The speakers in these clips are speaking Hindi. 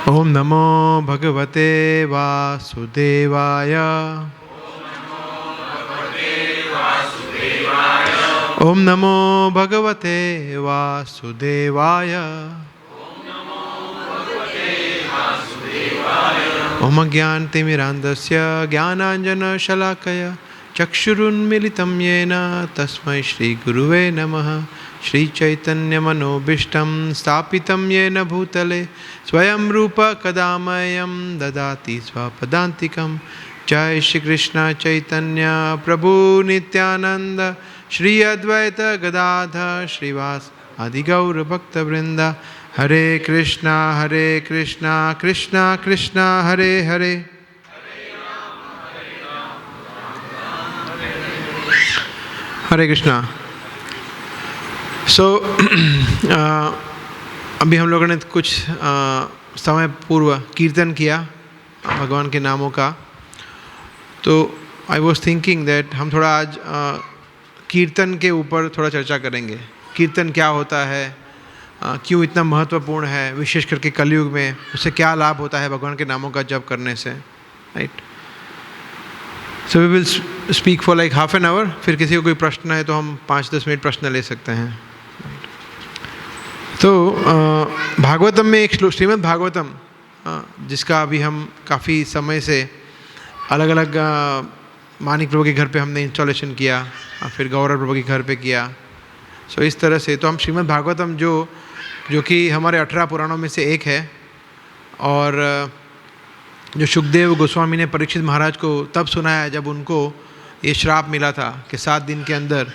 ओम नमो भगवते वासुदेवाय। ओम नमो भगवते वासुदेवाय। ओम अज्ञानतिमिरान्धस्य ज्ञानाञ्जनशलाकया चक्षुरुन्मीलितं येन तस्मै श्रीगुरुवे नमः। श्रीचैतन्यमनोभीष्टं स्थापितं येन भूतले स्वयं रूप कदा मह्यं ददाति स्वपदान्तिकं। जय श्री कृष्ण चैतन्य प्रभु नित्यानंद श्री अद्वैत गदाधर श्रीवास आदि गौर भक्तवृंद। हरे कृष्णा कृष्णा कृष्णा हरे हरे। हरे कृष्णा। अभी हम लोगों ने कुछ समय पूर्व कीर्तन किया भगवान के नामों का। तो आई वॉज थिंकिंग दैट हम थोड़ा आज कीर्तन के ऊपर थोड़ा चर्चा करेंगे। कीर्तन क्या होता है, क्यों इतना महत्वपूर्ण है, विशेष करके कलयुग में उससे क्या लाभ होता है भगवान के नामों का जप करने से, right. So we will speak for like half an hour. फिर किसी को कोई प्रश्न है तो हम 5-10 मिनट प्रश्न ले सकते हैं। तो भागवतम में एक श्लोक, श्रीमद् भागवतम, जिसका अभी हम काफ़ी समय से अलग अलग मानिक प्रभु के घर पे हमने इंस्टॉलेशन किया, फिर गौरव प्रभु के घर पे किया। सो इस तरह से तो हम श्रीमद् भागवतम जो कि हमारे 18 पुराणों में से एक है, और जो सुखदेव गोस्वामी ने परीक्षित महाराज को तब सुनाया जब उनको ये श्राप मिला था कि 7 दिन के अंदर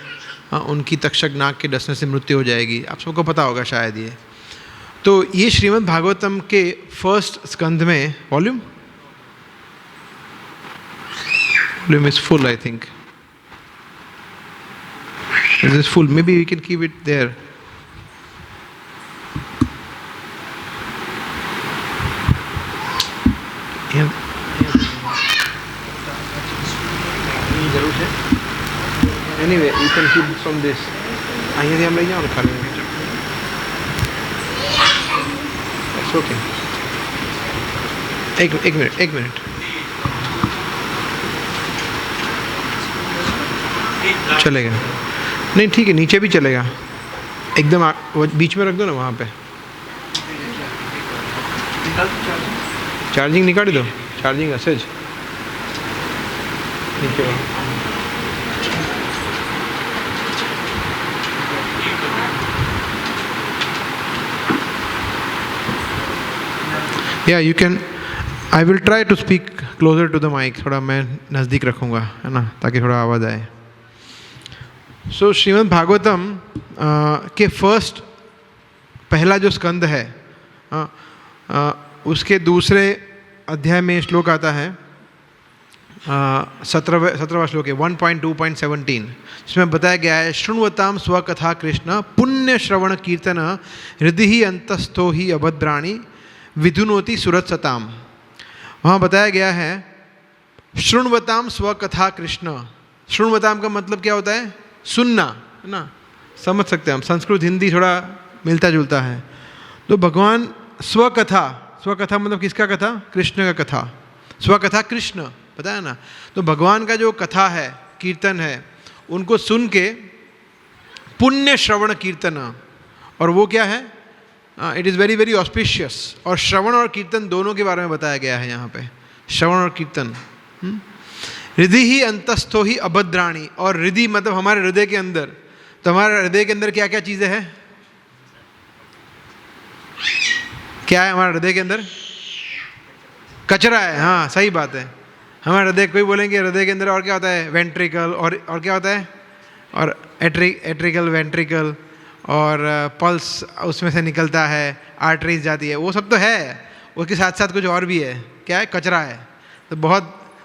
उनकी तक्षक नाग के डसने से मृत्यु हो जाएगी। आप सबको पता होगा शायद ये। तो ये श्रीमद् भागवतम के फर्स्ट स्कंध में volume is full, I think it is full, maybe we can keep it there. Anyway, you can keep it from this. અહીંયાથી આમ લઈ જાઓ ને ખાલી. That's okay. एक मिनट. चलेगा? नहीं ठीक है, नीचे भी चलेगा. एकदम बीच में रख दो ना वहाँ पे. चार्जिंग निकाल दो. चार्जिंग असेज नीचे वहाँ. या you can, I will try to speak closer to the mic. थोड़ा मैं नज़दीक रखूँगा, है ना, ताकि थोड़ा आवाज़ आए. सो श्रीमद् भागवतम के फर्स्ट पहला जो स्कंद है, उसके दूसरे अध्याय में श्लोक आता है, 17वां श्लोक है 1.2.17, जिसमें बताया गया है शृण्वताम स्वकथा कृष्ण पुण्य श्रवण कीर्तन हृदि ही अंतस्थो ही अभद्राणी विधुनोति सुरत्सताम. वहाँ बताया गया है शृण्वताम स्वकथा कृष्ण. शृण्वताम का मतलब क्या होता है? सुनना, है ना, समझ सकते हैं हम. संस्कृत हिंदी थोड़ा मिलता जुलता है. तो भगवान स्वकथा, स्वकथा मतलब किसका कथा? कृष्ण का कथा. स्वकथा कृष्ण, पता है ना. तो भगवान का जो कथा है, कीर्तन है, उनको सुन के पुण्य श्रवण कीर्तन, और वो क्या है? It is very very auspicious. और श्रवण और कीर्तन दोनों के बारे में बताया गया है यहाँ पे. श्रवण और कीर्तन. हृदय ही अंतस्थो ही अभद्राणी. और हृदय मतलब हमारे हृदय के अंदर. तो हमारे हृदय के अंदर क्या क्या चीज़ें हैं? क्या है हमारे हृदय के अंदर? कचरा है. हाँ, सही बात है. हमारे हृदय, कोई बोलेंगे हृदय के अंदर और क्या होता है? वेंट्रिकल. और क्या होता है? और एट्रिकल, वेंट्रिकल, और पल्स उसमें से निकलता है, आर्टरीज जाती है, वो सब तो है. उसके साथ साथ कुछ और भी है. क्या है? कचरा है. तो बहुत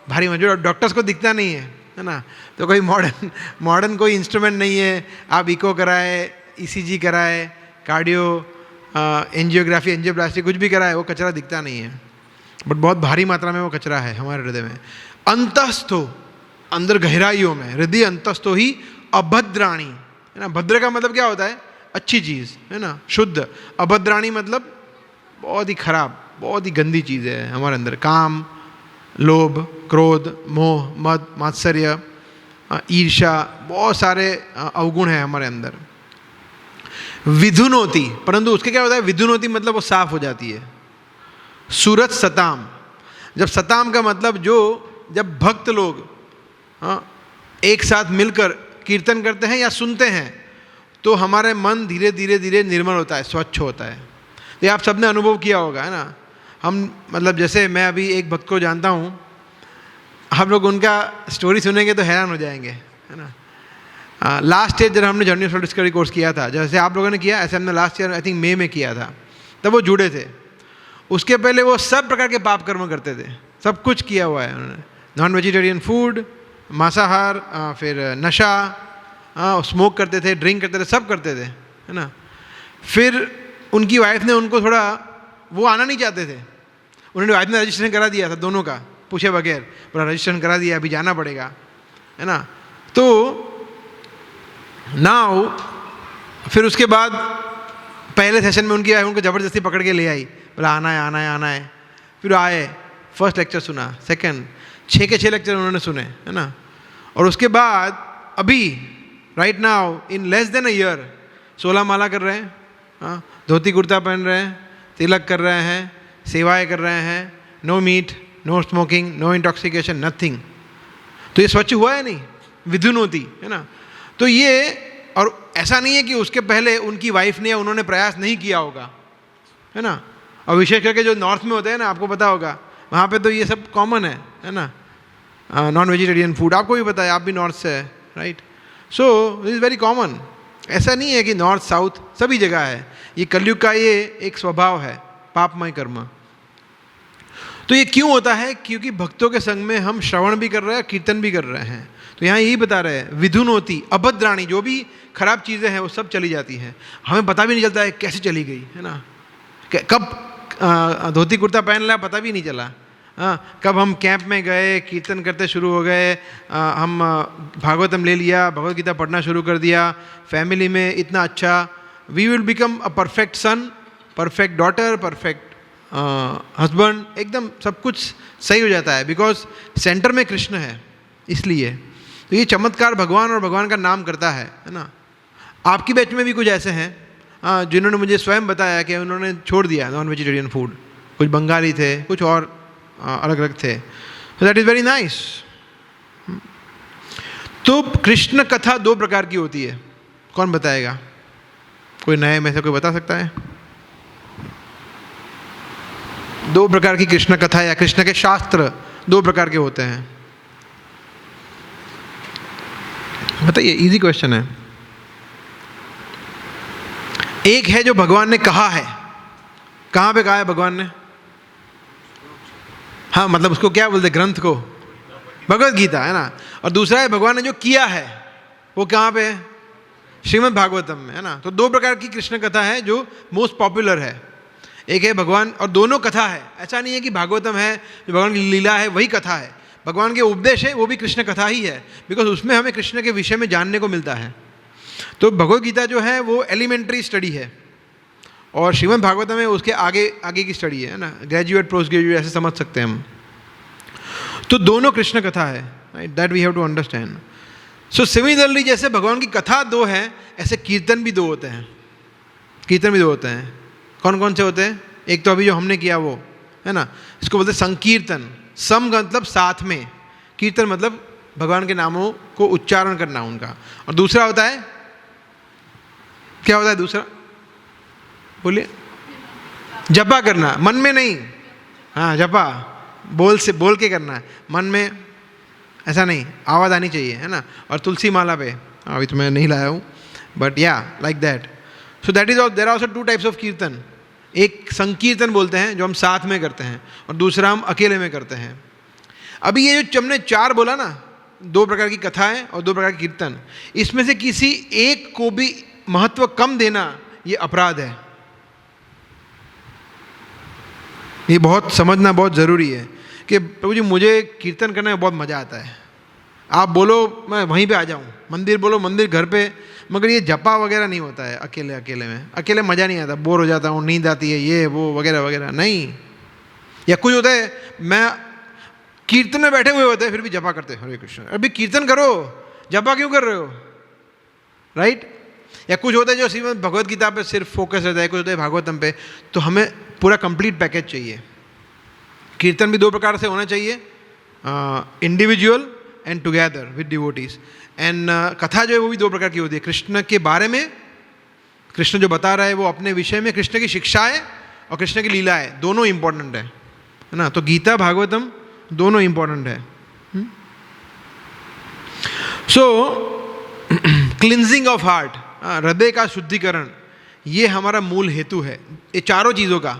भारी मौजूद. डॉक्टर्स को दिखता नहीं है ना. तो कोई मॉडर्न कोई इंस्ट्रूमेंट नहीं है. आप इको कराए, ECG कराए, कार्डियो एंजियोग्राफी, एंजियोप्लास्टी, कुछ भी कराए, वो कचरा दिखता नहीं है. बट बहुत भारी मात्रा में वो कचरा है हमारे हृदय में. अंतस्थो, अंदर गहराइयों में. हृदय अंतस्थो ही अभद्राणी, है ना. भद्र का मतलब क्या होता है? अच्छी चीज़, है ना, शुद्ध. अभद्राणी मतलब बहुत ही खराब, बहुत ही गंदी चीज़ है हमारे अंदर। काम, लोभ, क्रोध, मोह, मद, मात्सर्य, ईर्ष्या, बहुत सारे अवगुण हैं हमारे अंदर। विधुनोति, परंतु उसके क्या होता है, विधुनोति मतलब वो साफ हो जाती है। सूरत सताम, जब सताम का मतलब जब भक्त लोग एक साथ मिलकर कीर्तन करते हैं या सुनते हैं तो हमारे मन धीरे धीरे धीरे निर्मल होता है, स्वच्छ होता है। ये आप सबने अनुभव किया होगा, है ना। हम मतलब जैसे मैं अभी एक भक्त को जानता हूँ, आप लोग उनका स्टोरी सुनेंगे तो हैरान हो जाएंगे, है ना। लास्ट ईयर जब हमने जर्नी ऑफ डिस्कवरी कोर्स किया था, जैसे आप लोगों ने किया ऐसे हमने लास्ट ईयर आई थिंक मई में किया था, तब वो जुड़े थे। उसके पहले वो सब प्रकार के पाप कर्म करते थे, सब कुछ किया हुआ है उन्होंने। नॉन वेजिटेरियन फूड, मांसाहार, फिर नशा, स्मोक करते थे, ड्रिंक करते थे, सब करते थे, है ना। फिर उनकी वाइफ ने उनको थोड़ा, वो आना नहीं चाहते थे, उन्होंने वाइफ ने रजिस्ट्रेशन करा दिया था दोनों का, पूछे बगैर पूरा रजिस्ट्रेशन करा दिया, अभी जाना पड़ेगा, है ना। तो नाउ फिर उसके बाद पहले सेशन में उनकी वाइफ उनको ज़बरदस्ती पकड़ के ले आई, बोला आना है आना है आना है। फिर आए, फर्स्ट लेक्चर सुना, सेकंड, 6 के 6 लेक्चर उन्होंने सुने, है ना। और उसके बाद अभी right now in less than a year 16 माला कर रहे हैं, हाँ, धोती कुर्ता पहन रहे हैं, तिलक कर रहे हैं, सेवाएं कर रहे हैं, no meat, no smoking, no intoxication, nothing. तो ये स्वच्छ हुआ है नहीं, विधुनोति, है ना। तो ये, और ऐसा नहीं है कि उसके पहले उनकी वाइफ ने या उन्होंने प्रयास नहीं किया होगा, है ना। और विशेष करके जो नॉर्थ में होते हैं ना, आपको पता होगा, वहाँ पे तो ये सब कॉमन है ना। नॉन वेजिटेरियन फूड आपको भी पता है, आप भी नॉर्थ से है, right. So this is very common. ऐसा नहीं है कि नॉर्थ साउथ सभी जगह है, ये कलयुग का ये एक स्वभाव है, पापमय कर्म। तो ये क्यों होता है, क्योंकि भक्तों के संग में हम श्रवण भी कर रहे हैं, कीर्तन भी कर रहे हैं। तो यहाँ यही बता रहे हैं, विधुनोति, अभद्राणी, जो भी खराब चीज़ें हैं वो सब चली जाती हैं, हमें पता भी नहीं चलता है कैसे चली गई, है ना। कब धोती कुर्ता पहन लिया पता भी नहीं चला, हाँ, कब हम कैंप में गए, कीर्तन करते शुरू हो गए, हम भागवतम ले लिया, भगवद गीता पढ़ना शुरू कर दिया, फैमिली में इतना अच्छा, we will become a perfect son, perfect daughter, perfect husband, एकदम सब कुछ सही हो जाता है, बिकॉज सेंटर में कृष्ण है। इसलिए तो ये चमत्कार भगवान और भगवान का नाम करता है ना। आपकी बैच में भी कुछ ऐसे हैं जिन्होंने मुझे स्वयं बताया कि उन्होंने छोड़ दिया नॉन वेजिटेरियन फूड, कुछ बंगाली थे, कुछ और अलग अलग थे। So that is very nice. तो कृष्ण कथा 2 प्रकार की होती है, कौन बताएगा? कोई नए में से कोई बता सकता है? 2 प्रकार की कृष्ण कथा या कृष्ण के शास्त्र 2 प्रकार के होते हैं, बताइए, इजी क्वेश्चन है। एक है जो भगवान ने कहा है, कहाँ पे कहा है भगवान ने? हाँ, मतलब उसको क्या बोलते, ग्रंथ को, भगवद गीता, है ना। और दूसरा है भगवान ने जो किया है, वो कहाँ पे है? श्रीमद् भागवतम में, है ना। तो 2 प्रकार की कृष्ण कथा है जो मोस्ट पॉपुलर है। एक है भगवान, और दोनों कथा है, ऐसा नहीं है कि भागवतम है जो भगवान की लीला है वही कथा है, भगवान के उपदेश है वो भी कृष्ण कथा ही है, बिकॉज उसमें हमें कृष्ण के विषय में जानने को मिलता है। तो भगवद गीता जो है वो एलिमेंट्री स्टडी है, और श्रीमद् भागवतम है उसके आगे आगे की स्टडी है ना, ग्रेजुएट, पोस्ट ग्रेजुएट, ऐसे समझ सकते हैं हम। तो दोनों कृष्ण कथा है, right, that we have to understand. So similarly जैसे भगवान की कथा 2 है, ऐसे कीर्तन भी 2 होते हैं। कीर्तन भी 2 होते हैं। कौन कौन से होते हैं? एक तो अभी जो हमने किया वो, है ना, इसको बोलते हैं संकीर्तन। सम का मतलब साथ में, कीर्तन मतलब भगवान के नामों को उच्चारण करना उनका। और दूसरा होता है, क्या होता है दूसरा? बोलिए। जपा करना, मन में नहीं, हाँ, जपा बोल से, बोल के करना है, मन में ऐसा नहीं, आवाज़ आनी चाहिए, है ना। और तुलसी माला पे, अभी तो मैं नहीं लाया हूँ, but ya like that. So that is all. There are also 2 types of kirtan. एक संकीर्तन बोलते हैं जो हम साथ में करते हैं, और दूसरा हम अकेले में करते हैं। अभी ये जो हमने 4 बोला ना, 2 प्रकार की कथाएं और 2 प्रकार की कीर्तन, इसमें से किसी एक को भी महत्व कम देना ये अपराध है। ये बहुत समझना बहुत ज़रूरी है कि प्रभु जी मुझे कीर्तन करने में बहुत मज़ा आता है, आप बोलो मैं वहीं पे आ जाऊँ, मंदिर बोलो मंदिर, घर पे, मगर ये जपा वगैरह नहीं होता है अकेले में। अकेले मज़ा नहीं आता, बोर हो जाता हूँ, नींद आती है, ये वो वगैरह वगैरह नहीं। या कुछ होता है मैं कीर्तन में बैठे हुए होते हैं फिर भी जपा करते हैं हरे कृष्ण, अभी कीर्तन करो, जपा क्यों कर रहे हो, राइट। या कुछ होता है जो श्रीमद् भगवद गीता पे सिर्फ फोकस रहता है, कुछ होता है भागवतम पे, तो हमें पूरा कंप्लीट पैकेज चाहिए। कीर्तन भी दो प्रकार से होना चाहिए, individual and together with devotees. And कथा जो है वो भी दो प्रकार की होती है, कृष्ण के बारे में, कृष्ण जो बता रहा है वो अपने विषय में, कृष्ण की शिक्षाएं और कृष्ण की लीलाएं, दोनों इंपॉर्टेंट है ना। तो गीता भागवतम दोनों इंपॉर्टेंट है। सो क्लिनजिंग ऑफ हार्ट, हृदय का शुद्धिकरण, ये हमारा मूल हेतु है। ये चारों चीज़ों का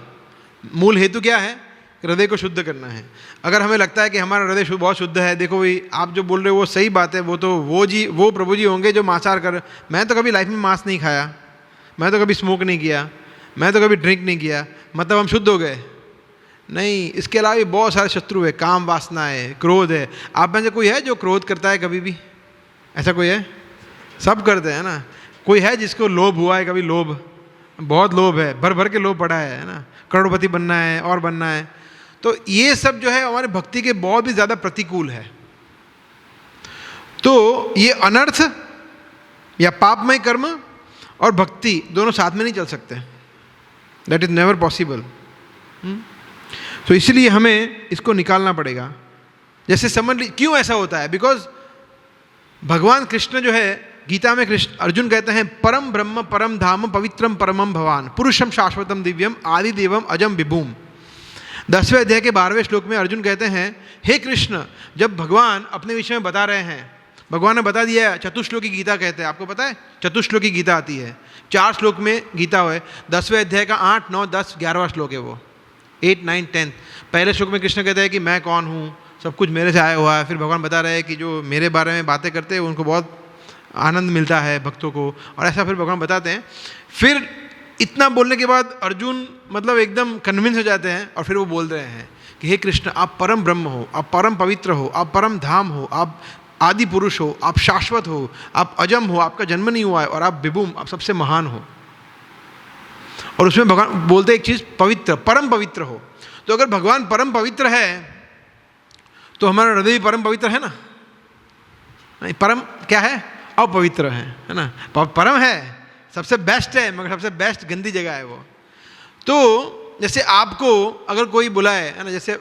मूल हेतु क्या है? हृदय को शुद्ध करना है। अगर हमें लगता है कि हमारा हृदय बहुत शुद्ध है, देखो भाई आप जो बोल रहे हो वो सही बात है, वो तो वो प्रभु जी होंगे जो मांसाहार कर, मैं तो कभी लाइफ में मांस नहीं खाया, मैं तो कभी स्मोक नहीं किया, मैं तो कभी ड्रिंक नहीं किया, मतलब हम शुद्ध हो गए? नहीं, इसके अलावा भी बहुत सारे शत्रु है, काम वासना है, क्रोध है। आप में से कोई है जो क्रोध करता है कभी भी? ऐसा कोई है? सब करते हैं ना। कोई है जिसको लोभ हुआ है कभी? लोभ, बहुत लोभ है, भर भर के लोभ पड़ा है ना, करोड़पति बनना है और बनना है। तो ये सब जो है हमारे भक्ति के बहुत ही ज़्यादा प्रतिकूल है। तो ये अनर्थ या पापमय कर्म और भक्ति दोनों साथ में नहीं चल सकते, दैट इज नेवर पॉसिबल। तो इसलिए हमें इसको निकालना पड़ेगा। जैसे समझ ली क्यों ऐसा होता है, बिकॉज भगवान कृष्ण जो है गीता में कृष्ण अर्जुन कहते हैं परम ब्रह्म परम धाम पवित्रम परमम भवान पुरुषम शाश्वतम दिव्यम आदि देवम अजम विभूम। 10वें अध्याय के 12वें श्लोक में अर्जुन कहते हैं हे कृष्ण, जब भगवान अपने विषय में बता रहे हैं, भगवान ने बता दिया है, चतुश्लोकी गीता कहते हैं, आपको पता है चतुश्लोकी गीता आती है, 4 श्लोक में गीता है। 10वें अध्याय का 8, 9, 10, 11वां श्लोक है वो, 8, 9, 10। पहले श्लोक में कृष्ण कहते हैं कि मैं कौन हूँ, सब कुछ मेरे से आया हुआ है। फिर भगवान बता रहे हैं कि जो मेरे बारे में बातें करते हैं उनको बहुत आनंद मिलता है भक्तों को, और ऐसा फिर भगवान बताते हैं। फिर इतना बोलने के बाद अर्जुन मतलब एकदम कन्विंस हो जाते हैं और फिर वो बोल रहे हैं कि हे कृष्ण, आप परम ब्रह्म हो, आप परम पवित्र हो, आप परम धाम हो, आप आदि पुरुष हो, आप शाश्वत हो, आप अजम हो, आपका जन्म नहीं हुआ है, और आप विभुम, आप सबसे महान हो। और उसमें भगवान बोलते एक चीज़, पवित्र, परम पवित्र हो। तो अगर भगवान परम पवित्र है तो हमारा हृदय भी परम पवित्र है ना? नहीं, परम क्या है? अपवित्र है ना? परम है, सबसे बेस्ट है, मगर सबसे बेस्ट गंदी जगह है वो। तो जैसे आपको अगर कोई बुलाए है ना, जैसे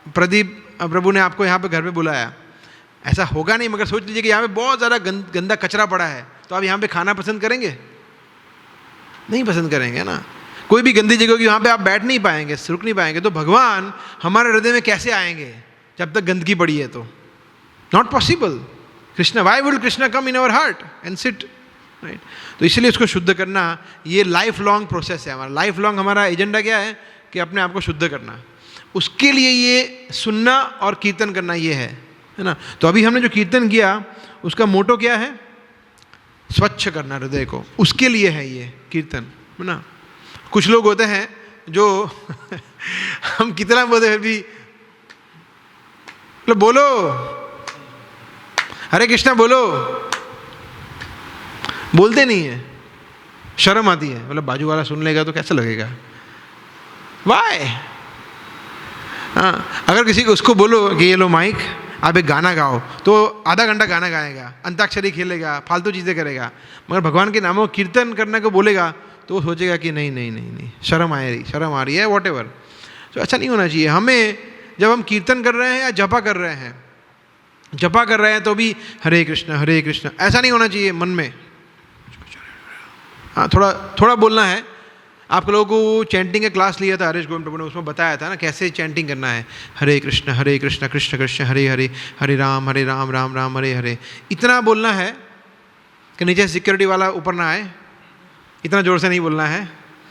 प्रदीप प्रभु ने आपको यहाँ पे घर पे बुलाया, ऐसा होगा नहीं, मगर सोच लीजिए कि यहाँ पे बहुत ज़्यादा गंदा कचरा पड़ा है, तो आप यहाँ पे खाना पसंद करेंगे? नहीं पसंद करेंगे ना। कोई भी गंदी जगह होगी वहाँ पे आप बैठ नहीं पाएंगे, रुक नहीं पाएंगे। तो भगवान हमारे हृदय में कैसे आएंगे जब तक गंदगी पड़ी है? तो not possible. Krishna, why would Krishna come in our heart and sit, right? तो इसलिए इसको शुद्ध करना ये लाइफ लॉन्ग प्रोसेस है हमारा। लाइफ लॉन्ग हमारा एजेंडा क्या है कि अपने आप को शुद्ध करना। उसके लिए ये सुनना और कीर्तन करना ये है ना। तो अभी हमने जो कीर्तन किया उसका मोटो क्या है? स्वच्छ करना हृदय को, उसके लिए है ये कीर्तन, है ना। कुछ लोग होते हैं जो हम कितना बोलते हैं भी, बोलो हरे कृष्णा बोलो, बोलते नहीं है, शर्म आती है। मतलब बाजू वाला सुन लेगा तो कैसा लगेगा? वाई? हाँ, अगर किसी को उसको बोलो कि ये लो माइक, आप एक गाना गाओ, तो आधा घंटा गाना गाएगा, अंताक्षरी खेलेगा, फालतू चीज़ें करेगा। मगर भगवान के नामों कीर्तन करने को बोलेगा तो वो सोचेगा कि नहीं नहीं नहीं नहीं, शर्म आ रही है, वॉट एवर। तो अच्छा नहीं होना चाहिए। हमें जब हम कीर्तन कर रहे हैं या जपा कर रहे हैं, जपा कर रहे हैं तो भी हरे कृष्ण ऐसा नहीं होना चाहिए मन में। हाँ, थोड़ा बोलना है। आप लोगों को चैंटिंग का क्लास लिया था हरीश गोविंद प्रभु ने, उसमें बताया था ना कैसे चैंटिंग करना है। हरे कृष्ण कृष्ण कृष्ण हरे हरे, हरे राम राम राम हरे हरे। इतना बोलना है कि नीचे सिक्योरिटी वाला ऊपर ना आए, इतना ज़ोर से नहीं बोलना है।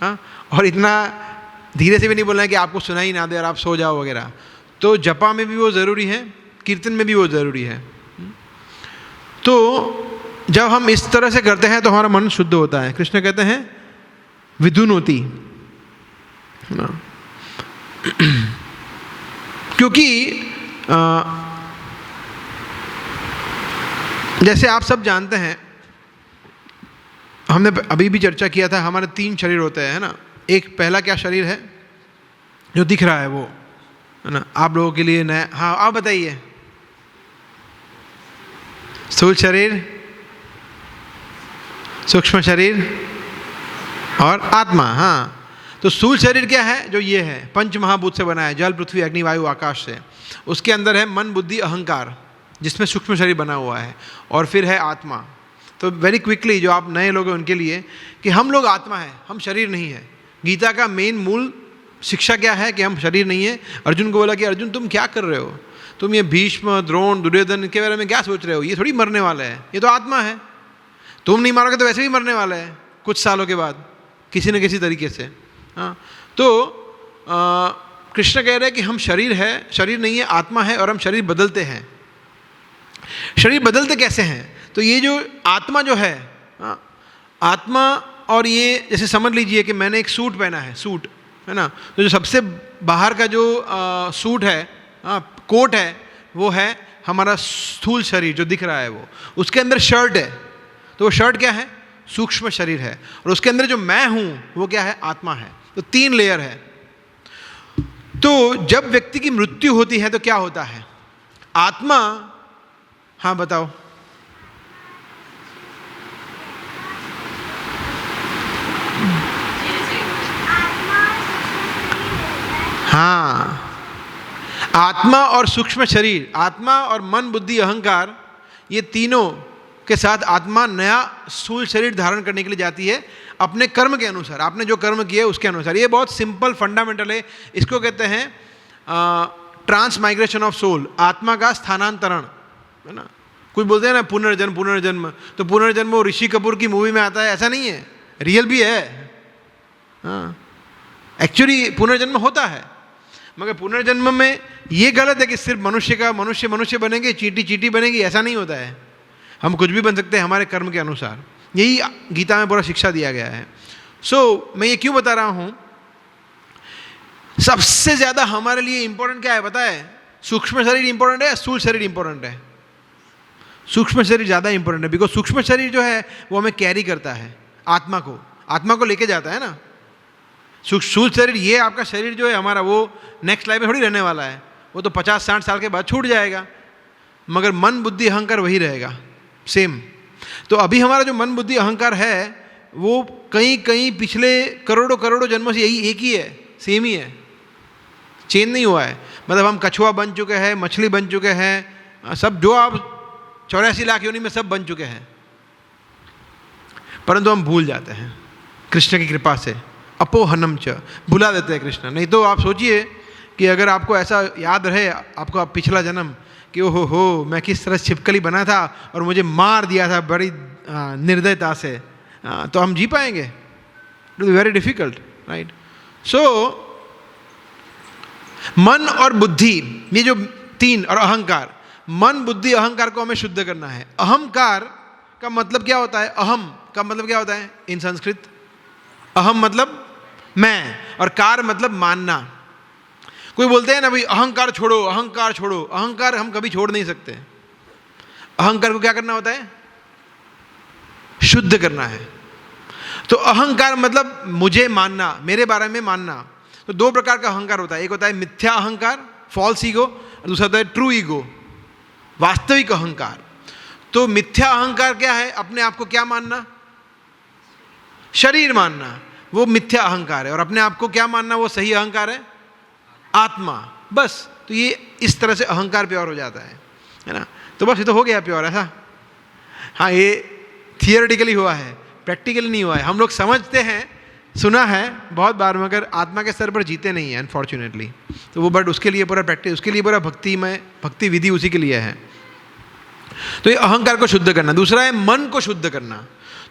हाँ, और इतना धीरे से भी नहीं बोलना है कि आपको सुनाई ना दे और आप सो जाओ वगैरह। तो जपा में भी वो ज़रूरी है, कीर्तन में भी वो ज़रूरी है। तो जब हम इस तरह से करते हैं तो हमारा मन शुद्ध होता है। कृष्ण कहते हैं विधुनोति, क्योंकि जैसे आप सब जानते हैं, हमने अभी भी चर्चा किया था, हमारे 3 शरीर होते हैं ना। एक पहला क्या शरीर है? जो दिख रहा है वो, है ना, आप लोगों के लिए नया। हाँ, आप बताइए। स्थूल शरीर, सूक्ष्म शरीर और आत्मा। हाँ, तो स्थूल शरीर क्या है? जो ये है, पंच महाभूत से बना है, जल पृथ्वी अग्नि वायु आकाश से। उसके अंदर है मन बुद्धि अहंकार, जिसमें सूक्ष्म शरीर बना हुआ है, और फिर है आत्मा। तो वेरी क्विकली जो आप नए लोग हैं उनके लिए, कि हम लोग आत्मा है, हम शरीर नहीं है। गीता का मेन मूल शिक्षा क्या है? कि हम शरीर नहीं है। अर्जुन को बोला कि अर्जुन तुम क्या कर रहे हो, तुम ये भीष्म द्रोण दुर्योधन के बारे में क्या सोच रहे हो, ये थोड़ी मरने वाला है, ये तो आत्मा है, तुम नहीं मारोगे तो वैसे भी मरने वाला है कुछ सालों के बाद किसी न किसी तरीके से। हाँ, तो कृष्ण कह रहे हैं कि हम शरीर है, शरीर नहीं है, आत्मा है, और हम शरीर बदलते हैं। शरीर बदलते कैसे हैं? तो ये जो आत्मा जो है, आत्मा, और ये जैसे समझ लीजिए कि मैंने एक सूट पहना है, सूट है ना, तो जो सबसे बाहर का जो सूट है, कोट है, वो है हमारा स्थूल शरीर जो दिख रहा है वो। उसके अंदर शर्ट है, तो वो शर्ट क्या है? सूक्ष्म शरीर है। और उसके अंदर जो मैं हूँ वो क्या है? आत्मा है। तो 3 लेयर है। तो जब व्यक्ति की मृत्यु होती है तो क्या होता है? आत्मा, हाँ बताओ। हाँ, आत्मा और सूक्ष्म शरीर, आत्मा और मन बुद्धि अहंकार, ये तीनों के साथ आत्मा नया स्थूल शरीर धारण करने के लिए जाती है अपने कर्म के अनुसार। आपने जो कर्म किए उसके अनुसार। ये बहुत सिंपल फंडामेंटल है। इसको कहते हैं ट्रांस माइग्रेशन ऑफ सोल, आत्मा का स्थानांतरण, है ना। कुछ बोलते हैं ना पुनर्जन्म पुनर्जन्म, तो पुनर्जन्म वो ऋषि कपूर की मूवी में आता है, ऐसा नहीं है, रियल भी है। हाँ, एक्चुअली पुनर्जन्म होता है, मगर पुनर्जन्म में ये गलत है कि सिर्फ मनुष्य का मनुष्य बनेंगे, चींटी चींटी बनेगी, ऐसा नहीं होता है। हम कुछ भी बन सकते हैं हमारे कर्म के अनुसार। यही गीता में पूरा शिक्षा दिया गया है। मैं ये क्यों बता रहा हूँ? सबसे ज़्यादा हमारे लिए इंपॉर्टेंट क्या है पता है? सूक्ष्म शरीर इंपॉर्टेंट है, स्थूल शरीर इंपॉर्टेंट है? सूक्ष्म शरीर ज़्यादा इंपॉर्टेंट है, बिकॉज सूक्ष्म शरीर जो है वो हमें कैरी करता है, आत्मा को लेके जाता है ना। स्थूल शरीर, ये आपका शरीर जो है हमारा, वो नेक्स्ट लाइफ में थोड़ी रहने वाला है, वो तो 50-60 साल के बाद छूट जाएगा। मगर मन बुद्धि अहंकार वही रहेगा, सेम। तो अभी हमारा जो मन बुद्धि अहंकार है वो कहीं पिछले करोड़ों जन्मों से यही एक ही है, सेम ही है, चेंज नहीं हुआ है। मतलब हम कछुआ बन चुके हैं, मछली बन चुके हैं, सब जो आप 84 लाख योनि में सब बन चुके हैं, परंतु हम भूल जाते हैं कृष्ण की कृपा से। अपोहनम च, भुला देते हैं कृष्ण। नहीं तो आप सोचिए कि अगर आपको ऐसा याद रहे आपका पिछला जन्म कि ओहो हो मैं किस तरह छिपकली बना था और मुझे मार दिया था बड़ी निर्दयता से, तो हम जी पाएंगे? It will be very difficult, right. So मन और बुद्धि, ये जो 3, और अहंकार, मन बुद्धि अहंकार को हमें शुद्ध करना है। अहंकार का मतलब क्या होता है? अहम का मतलब क्या होता है इन संस्कृत? अहम मतलब मैं, और कार मतलब मानना। कोई बोलते हैं ना भाई अहंकार छोड़ो, अहंकार छोड़ो। अहंकार हम कभी छोड़ नहीं सकते। अहंकार को क्या करना होता है? शुद्ध करना है। तो अहंकार मतलब मुझे मानना, मेरे बारे में मानना। तो 2 प्रकार का अहंकार होता है, एक होता है मिथ्या अहंकार, फॉल्स ईगो, और दूसरा होता है ट्रू ईगो, वास्तविक अहंकार। तो मिथ्या अहंकार क्या है? अपने आप को क्या मानना? शरीर मानना, वो मिथ्या अहंकार है। और अपने आप को क्या मानना? वो सही अहंकार है, आत्मा। बस, तो ये इस तरह से अहंकार प्योर हो जाता है ना। तो बस ये तो हो गया प्योर, ऐसा। हाँ, ये थियोरेटिकली हुआ है, प्रैक्टिकली नहीं हुआ है। हम लोग समझते हैं, सुना है बहुत बार, मगर आत्मा के स्तर पर जीते नहीं है अनफॉर्चुनेटली। तो वो बट उसके लिए पूरा प्रैक्टिस, उसके लिए पूरा भक्ति विधि उसी के लिए है। तो ये अहंकार को शुद्ध करना। दूसरा है मन को शुद्ध करना।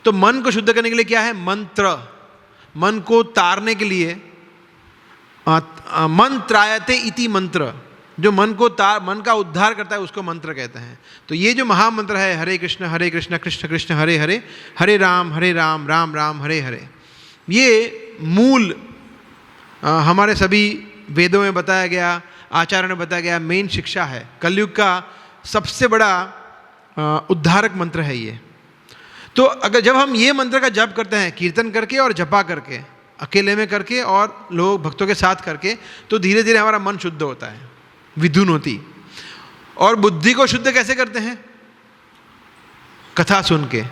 तो मन को शुद्ध करने के लिए क्या है? मंत्र। मन को तारने के लिए मन त्रायते इति मंत्र, जो मन का उद्धार करता है उसको मंत्र कहते हैं। तो ये जो महामंत्र है, हरे कृष्ण कृष्ण कृष्ण हरे हरे, हरे राम राम राम हरे हरे, ये मूल हमारे सभी वेदों में बताया गया, आचार्य में बताया गया मेन शिक्षा है। कलयुग का सबसे बड़ा उद्धारक मंत्र है ये। तो अगर जब हम ये मंत्र का जप करते हैं कीर्तन करके और जपा करके, अकेले में करके और लोग भक्तों के साथ करके, तो धीरे धीरे हमारा मन शुद्ध होता है, विधुनोति। और बुद्धि को शुद्ध कैसे करते हैं? कथा सुन के,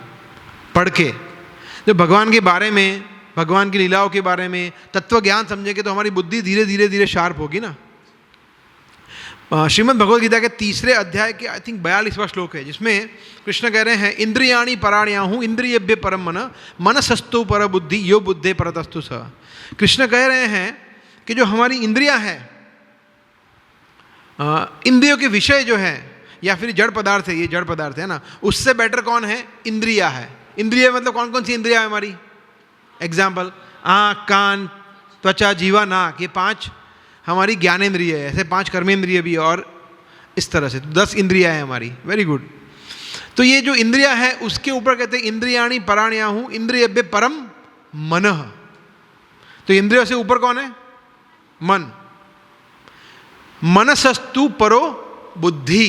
पढ़ के, जब भगवान के बारे में, भगवान की लीलाओं के बारे में तत्व ज्ञान समझेंगे तो हमारी बुद्धि धीरे धीरे धीरे शार्प होगी ना। श्रीमद् भगवद गीता के 3 अध्याय के आई थिंक 42वां श्लोक है, जिसमें कृष्ण कह रहे हैं इंद्रियाणि पराण्याहु इंद्रियेभ्य परम मन मनसस्तु पर बुद्धि यो बुद्धे परतस्तु स। कृष्ण कह रहे हैं कि जो हमारी इंद्रियां हैं, इंद्रियों के विषय जो है या फिर जड़ पदार्थ है, ये जड़ पदार्थ है ना, उससे बेटर कौन है? इंद्रिया है। इंद्रिया मतलब कौन कौन सी इंद्रिया है हमारी? एग्जाम्पल, आँख, कान, त्वचा, जीवा, नाक, ये 5 हमारी ज्ञानेंद्रिय है, ऐसे 5 कर्मेंद्रिय भी, और इस तरह से 10 इंद्रिया है हमारी। Very good. तो ये जो इंद्रिया है उसके ऊपर कहते हैं इंद्रियाणि पराण्याहु इंद्रियेभ्य परम मनः। तो इंद्रियों से ऊपर कौन है? मन। मनसस्तु परो बुद्धि,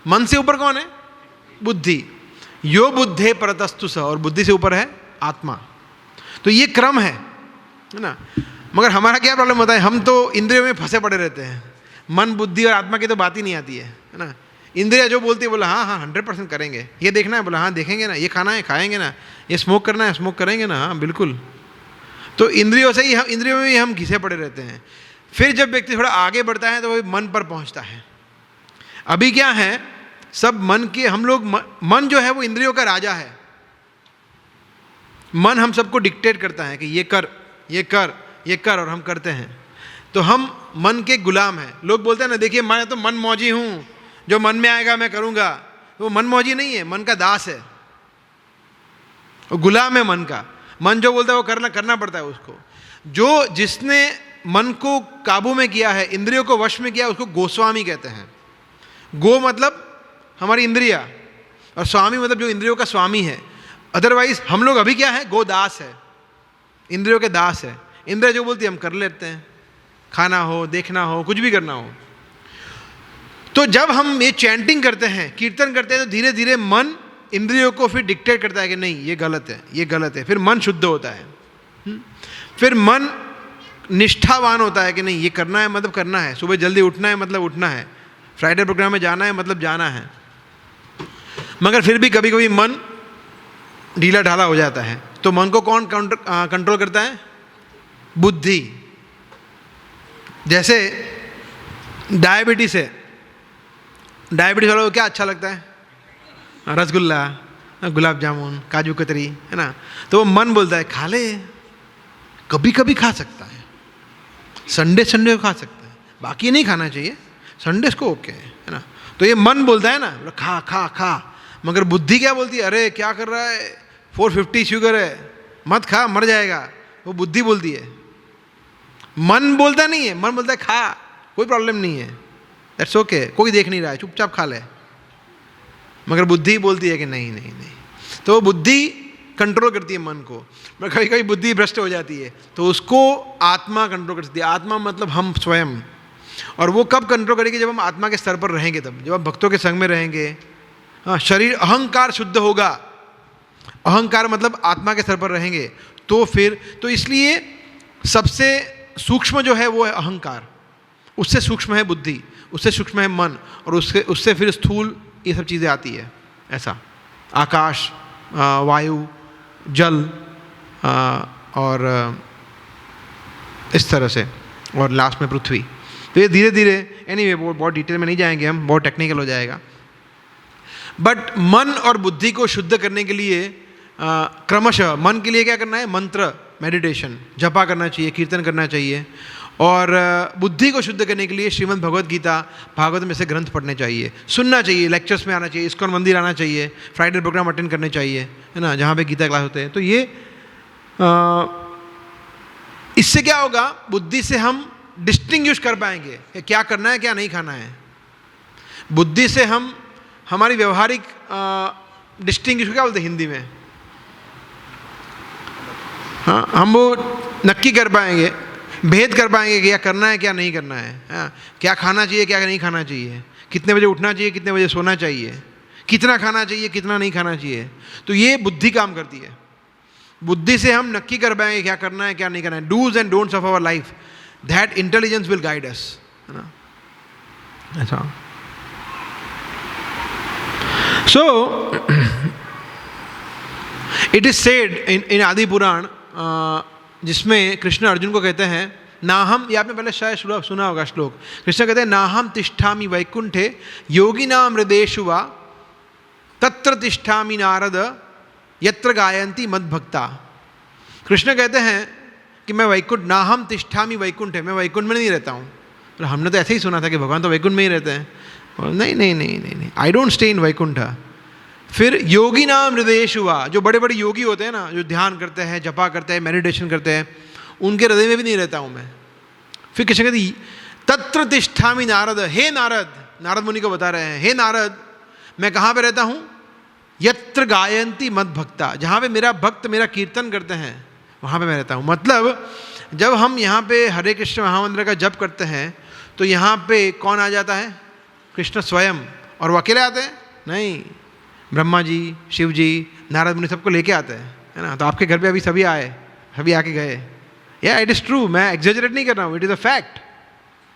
मन से ऊपर कौन है? बुद्धि। यो बुद्धे परतस्तु स, और बुद्धि से ऊपर है आत्मा। तो ये क्रम है ना। मगर हमारा क्या प्रॉब्लम होता है? हम तो इंद्रियों में फंसे पड़े रहते हैं, मन, बुद्धि और आत्मा की तो बात ही नहीं आती है ना। इंद्रिया जो बोलती है बोला हाँ हाँ 100% करेंगे, ये देखना है बोला हाँ देखेंगे ना, ये खाना है खाएंगे ना, ये स्मोक करना है स्मोक करेंगे ना, हाँ बिल्कुल। तो इंद्रियों से ही हम, इंद्रियों में ही हम घिसे पड़े रहते हैं। फिर जब व्यक्ति थोड़ा आगे बढ़ता है तो वो मन पर पहुंचता है। अभी क्या है, सब मन के, हम लोग मन जो है वो इंद्रियों का राजा है। मन हम सबको डिक्टेट करता है कि ये कर ये कर ये कर, और हम करते हैं। तो हम मन के गुलाम हैं। लोग बोलते हैं ना, देखिए मैं तो मन मौजी हूँ, जो मन में आएगा मैं करूँगा। वो मन मौजी नहीं है, मन का दास है, वो गुलाम है मन का। मन जो बोलता है वो करना पड़ता है उसको। जो जिसने मन को काबू में किया है, इंद्रियों को वश में किया, उसको गोस्वामी कहते हैं। गो मतलब हमारी इंद्रिया, और स्वामी मतलब जो इंद्रियों का स्वामी है। अदरवाइज हम लोग अभी क्या है? गोदास है, इंद्रियों के दास है। इंद्रिया जो बोलती है हम कर लेते हैं, खाना हो, देखना हो, कुछ भी करना हो। तो जब हम ये चैंटिंग करते हैं, कीर्तन करते हैं, तो धीरे धीरे मन इंद्रियों को फिर डिक्टेट करता है कि नहीं ये गलत है, ये गलत है। फिर मन शुद्ध होता है। फिर मन निष्ठावान होता है कि नहीं ये करना है मतलब करना है, सुबह जल्दी उठना है मतलब उठना है, फ्राइडे प्रोग्राम में जाना है मतलब जाना है। मगर फिर भी कभी कभी मन ढीला ढाला हो जाता है। तो मन को कौन कंट्रोल करता है? बुद्धि। जैसे डायबिटीज है, डायबिटीज वालों को क्या अच्छा लगता है? रसगुल्ला, गुलाब जामुन, काजू कतरी, है ना। तो वो मन बोलता है खा ले, कभी कभी खा सकता है, संडे को खा सकता है, बाकी नहीं खाना चाहिए, संडे को ओके है ना। तो ये मन बोलता है ना खा खा खा। मगर बुद्धि क्या बोलती है? अरे क्या कर रहा है, 450 शुगर है, मत खा मर जाएगा। वो बुद्धि बोलती है, मन बोलता नहीं है। मन बोलता है खा, कोई प्रॉब्लम नहीं है, दैट्स ओके, कोई देख नहीं रहा है, चुपचाप खा ले। मगर बुद्धि बोलती है कि नहीं नहीं नहीं। तो बुद्धि कंट्रोल करती है मन को। मगर कभी कभी बुद्धि भ्रष्ट हो जाती है तो उसको आत्मा कंट्रोल करती है। आत्मा मतलब हम स्वयं। और वो कब कंट्रोल करेगी? जब हम आत्मा के स्तर पर रहेंगे, तब जब हम भक्तों के संग में रहेंगे। हाँ, शरीर अहंकार शुद्ध होगा, अहंकार मतलब आत्मा के स्तर पर रहेंगे तो फिर, तो इसलिए सबसे सूक्ष्म जो है वो है अहंकार, उससे सूक्ष्म है बुद्धि, उससे सूक्ष्म है मन, और उससे फिर स्थूल ये सब चीज़ें आती है। ऐसा आकाश, वायु, जल, और इस तरह से, और लास्ट में पृथ्वी। तो ये धीरे धीरे, एनीवे बहुत डिटेल में नहीं जाएंगे हम, बहुत टेक्निकल हो जाएगा। बट मन और बुद्धि को शुद्ध करने के लिए क्रमशः मन के लिए क्या करना है? मंत्र, मेडिटेशन, जपा करना चाहिए, कीर्तन करना चाहिए। और बुद्धि को शुद्ध करने के लिए श्रीमद् भगवद गीता, भागवत में से ग्रंथ पढ़ने चाहिए, सुनना चाहिए, लेक्चर्स में आना चाहिए, इस्कॉन मंदिर आना चाहिए, फ्राइडे प्रोग्राम अटेंड करने चाहिए, है ना, जहाँ पे गीता क्लास होते हैं। तो ये इससे क्या होगा? बुद्धि से हम डिस्टिंग्विश कर पाएंगे कि क्या करना है क्या नहीं खाना है। बुद्धि से हम हमारी व्यवहारिक डिस्टिंग्विश क्या बोलते हैं हिंदी में? हाँ, हम वो नक्की कर पाएंगे, भेद कर पाएंगे कि क्या करना है क्या नहीं करना है। हाँ, क्या खाना चाहिए क्या नहीं खाना चाहिए, कितने बजे उठना चाहिए कितने बजे सोना चाहिए, कितना खाना चाहिए कितना नहीं खाना चाहिए। तो ये बुद्धि काम करती है। बुद्धि से हम नक्की कर पाएंगे क्या करना है क्या नहीं करना है, dos and don'ts of our life, that intelligence will guide us, है ना, ऐसा. So it is said in Adi Purana, जिसमें कृष्ण अर्जुन को कहते हैं नाहम, ये आपने पहले शायद सुना होगा श्लोक, कृष्ण कहते हैं नाहम तिष्ठामि वैकुंठे योगिनां हृदेषु वा तत्र तिष्ठामि नारद यत्र गायन्ति मद्भक्ता. कृष्ण कहते हैं कि मैं वैकुंठ, नाहम तिष्ठामि वैकुंठे, मैं वैकुंठ में नहीं रहता हूँ. तो हमने तो ऐसे ही सुना था कि भगवान तो वैकुंठ में ही रहते हैं. नहीं नहीं नहीं नहीं नहीं, I don't stay in Vaikuntha. फिर योगी नाम हृदयेषु वा, जो बड़े बड़े योगी होते हैं ना, जो ध्यान करते हैं, जपा करते हैं, मेडिटेशन करते हैं, उनके हृदय में भी नहीं रहता हूँ मैं. फिर कृष्ण कहते तत्र तिष्ठामि नारद, हे नारद, नारद मुनि को बता रहे हैं, हे नारद मैं कहाँ पे रहता हूँ, यत्र गायन्ति मद भक्ता, जहाँ पे मेरा भक्त मेरा कीर्तन करते हैं वहाँ पे मैं रहता हूँ. मतलब जब हम यहाँ पे हरे कृष्ण महामंत्र का जप करते हैं तो यहाँ पे कौन आ जाता है, कृष्ण स्वयं. और वो अकेले आते हैं? नहीं, ब्रह्मा जी, शिव जी, नारद मुनि सबको लेके आते हैं, है ना. तो आपके घर पे अभी सभी आए, सभी आके गए. या इट इज़ ट्रू, मैं एग्जेजरेट नहीं कर रहा हूँ, it is a fact.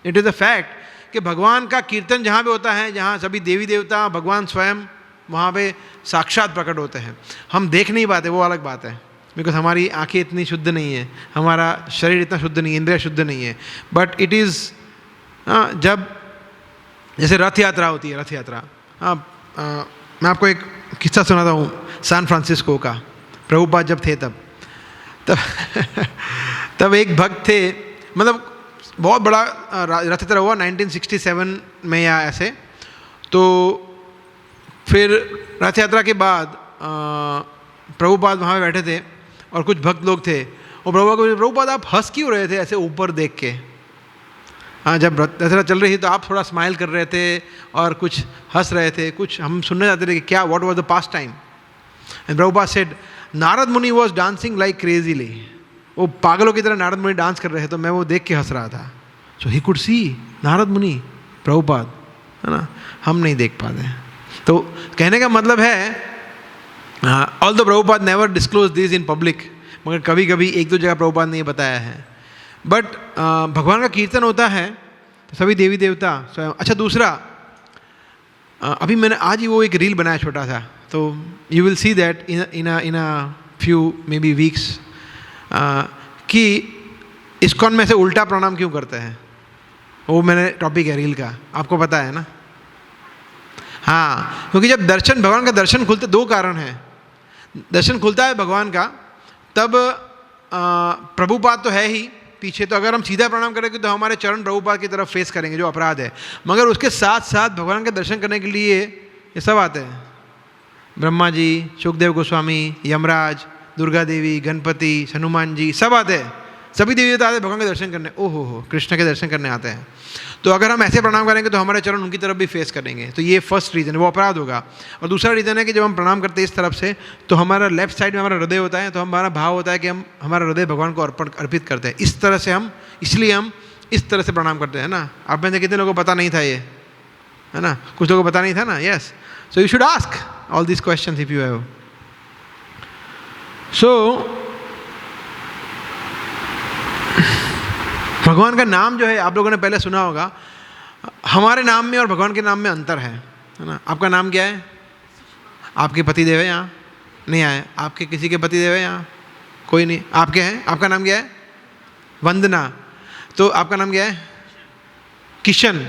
It is a fact कि भगवान का कीर्तन जहाँ पे होता है, जहाँ सभी देवी देवता, भगवान स्वयं वहाँ पे साक्षात प्रकट होते हैं. हम देख नहीं पाते, वो अलग बात है, बिकॉज हमारी आंखें इतनी शुद्ध नहीं है, हमारा शरीर इतना शुद्ध नहीं है, इंद्रिय शुद्ध नहीं है. बट इट इज़ जब जैसे रथ यात्रा होती है, रथ यात्रा, मैं आपको एक किस्सा सुनाता हूँ सैन फ्रांसिस्को का. प्रभुपाद जब थे तब तब एक भक्त थे, मतलब बहुत बड़ा रथ यात्रा हुआ 1967 में या ऐसे. तो फिर रथ यात्रा के बाद प्रभुपाद वहाँ पे बैठे थे और कुछ भक्त लोग थे, और प्रभुपाद आप हंस क्यों रहे थे ऐसे ऊपर देख के. हाँ, जब रथ यात्रा चल रही थी तो आप थोड़ा स्माइल कर रहे थे और कुछ हंस रहे थे, कुछ हम सुनने जाते थे कि क्या, what was the past time. And Prabhupada said Narad मुनि वाज डांसिंग लाइक क्रेजीली. वो पागलों की तरह नारद मुनि डांस कर रहे थे, तो मैं वो देख के हंस रहा था. सो ही कुड सी नारद मुनि, प्रभुपाद, है ना, हम नहीं देख पाते. तो कहने का मतलब है, although Prabhupada never disclose this in public, मगर कभी कभी एक दो जगह प्रभुपाद ने बताया है. बट भगवान का कीर्तन होता है तो सभी देवी देवता स्वयं. अच्छा, दूसरा, अभी मैंने आज ही वो एक रील बनाया छोटा सा, तो you will see that in a few may be weeks कि इस्कॉन में से उल्टा प्रणाम क्यों करते हैं. वो मैंने टॉपिक है रील का, आपको पता है ना. हाँ, क्योंकि जब दर्शन, भगवान का दर्शन खुलते, दो कारण हैं. दर्शन खुलता है भगवान का, तब प्रभुपाद तो है ही पीछे, तो अगर हम सीधा प्रणाम करेंगे तो हमारे चरण प्रभुपाद की तरफ फेस करेंगे, जो अपराध है. मगर उसके साथ साथ भगवान के दर्शन करने के लिए ये सब आते हैं, ब्रह्मा जी, सुखदेव गोस्वामी, यमराज, दुर्गा देवी, गणपति, हनुमान जी, सब आते हैं. सभी देवी देवता आते हैं भगवान के दर्शन करने. ओहो हो, कृष्ण के दर्शन करने आते हैं. तो अगर हम ऐसे प्रणाम करेंगे तो हमारे चरण उनकी तरफ भी फेस करेंगे. तो ये फर्स्ट रीज़न है, वो अपराध होगा. और दूसरा रीज़न है कि जब हम प्रणाम करते हैं इस तरफ से, तो हमारा लेफ्ट साइड में हमारा हृदय होता है, तो हमारा भाव होता है कि हम हमारा हृदय भगवान को अर्पित करते हैं. इस तरह से हम, इसलिए हम इस तरह से प्रणाम करते हैं ना. आप में से कितने लोगों को पता नहीं था ये, है ना, कुछ लोगों को पता नहीं था ना. Yes, so you should ask all this questions if you have. So भगवान का नाम जो है, आप लोगों ने पहले सुना होगा, हमारे नाम में और भगवान के नाम में अंतर है ना. आपका नाम क्या है? आपके पति देव है यहाँ? नहीं आए. आपके किसी के पति देव है यहाँ? कोई नहीं. आपके हैं? आपका नाम क्या है? वंदना. तो आपका नाम क्या है? किशन.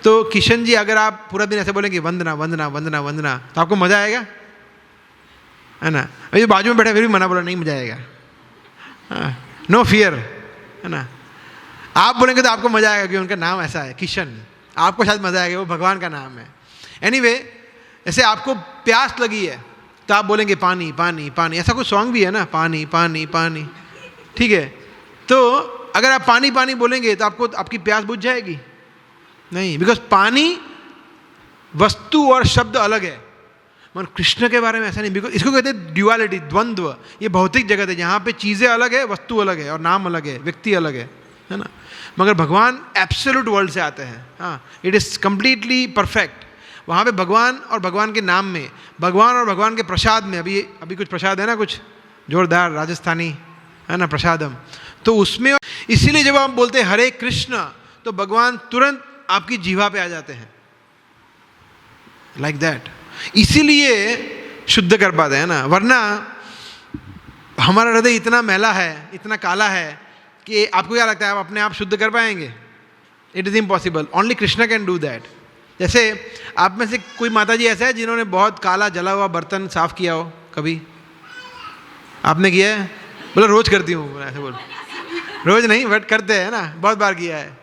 तो किशन जी, अगर आप पूरा दिन ऐसे बोलेंगे वंदना वंदना वंदना वंदना, तो आपको मज़ा आएगा, है ना. अभी बाजू में बैठा फिर भी मना बोला, नहीं मज़ा आएगा. नो फियर, है ना. आप बोलेंगे तो आपको मज़ा आएगा कि उनका नाम ऐसा है किशन, आपको शायद मज़ा आएगा, वो भगवान का नाम है. एनीवे, ऐसे आपको प्यास लगी है तो आप बोलेंगे पानी पानी पानी. ऐसा कुछ सॉन्ग भी है ना, पानी पानी पानी, ठीक है. तो अगर आप पानी पानी बोलेंगे तो आपको, आपकी प्यास बुझ जाएगी? नहीं, बिकॉज पानी वस्तु और शब्द अलग है. मगर कृष्ण के बारे में ऐसा नहीं, बिकॉज इसको कहते हैं ड्युअलिटी, द्वंद्व. ये भौतिक जगत है जहाँ पे चीज़ें अलग है, वस्तु अलग है, और नाम अलग है, व्यक्ति अलग है ना. मगर भगवान एब्सोल्यूट वर्ल्ड से आते हैं. हाँ, इट इज़ कम्प्लीटली परफेक्ट. वहाँ पे भगवान और भगवान के नाम में, भगवान और भगवान के प्रसाद में, अभी कुछ प्रसाद है ना, कुछ जोरदार राजस्थानी है ना प्रसादम, तो उसमें इसीलिए जब आप बोलते हैं हरे कृष्ण तो भगवान तुरंत आपकी जीवा पे आ जाते हैं, लाइक दैट। इसीलिए शुद्ध कर पाते हैं ना, वरना हमारा हृदय इतना मैला है, इतना काला है कि आपको क्या लगता है आप अपने आप शुद्ध कर पाएंगे? It is impossible, only Krishna can do that. जैसे आप में से कोई माता जी ऐसा है जिन्होंने बहुत काला जला हुआ बर्तन साफ किया हो कभी? आपने किया है? बोलो रोज करती हूँ, ऐसे बोलो। रोज नहीं बट करते हैं ना, बहुत बार किया है।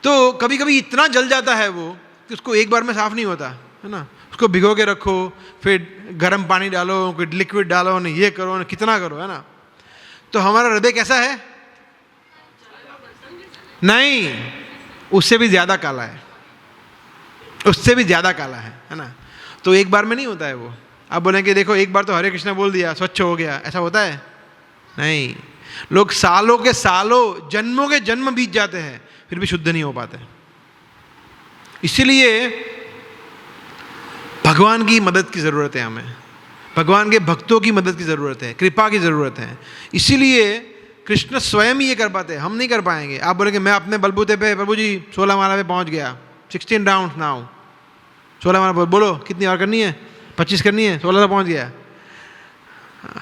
तो कभी कभी इतना जल जाता है वो कि उसको एक बार में साफ नहीं होता है ना, उसको भिगो के रखो, फिर गर्म पानी डालो, फिर लिक्विड डालो, न ये करो, न कितना करो, है ना। तो हमारा हृदय कैसा है? नहीं, उससे भी ज़्यादा काला है, उससे भी ज़्यादा काला है ना। तो एक बार में नहीं होता है वो। आप बोलेंगे देखो एक बार तो हरे कृष्णा बोल दिया स्वच्छ हो गया, ऐसा होता है? नहीं, लोग सालों के सालों, जन्मों के जन्म बीत जाते हैं फिर भी शुद्ध नहीं हो पाते। इसीलिए भगवान की मदद की ज़रूरत है हमें, भगवान के भक्तों की मदद की ज़रूरत है, कृपा की ज़रूरत है। इसीलिए कृष्ण स्वयं ही ये कर पाते हैं, हम नहीं कर पाएंगे। आप बोलेंगे मैं अपने बलबूते पे प्रभु जी 16 माला पे पहुंच गया, 16 राउंड नाउ, 16 माला बोलो कितनी और करनी है? 25 करनी है, 16 तक पहुंच गया।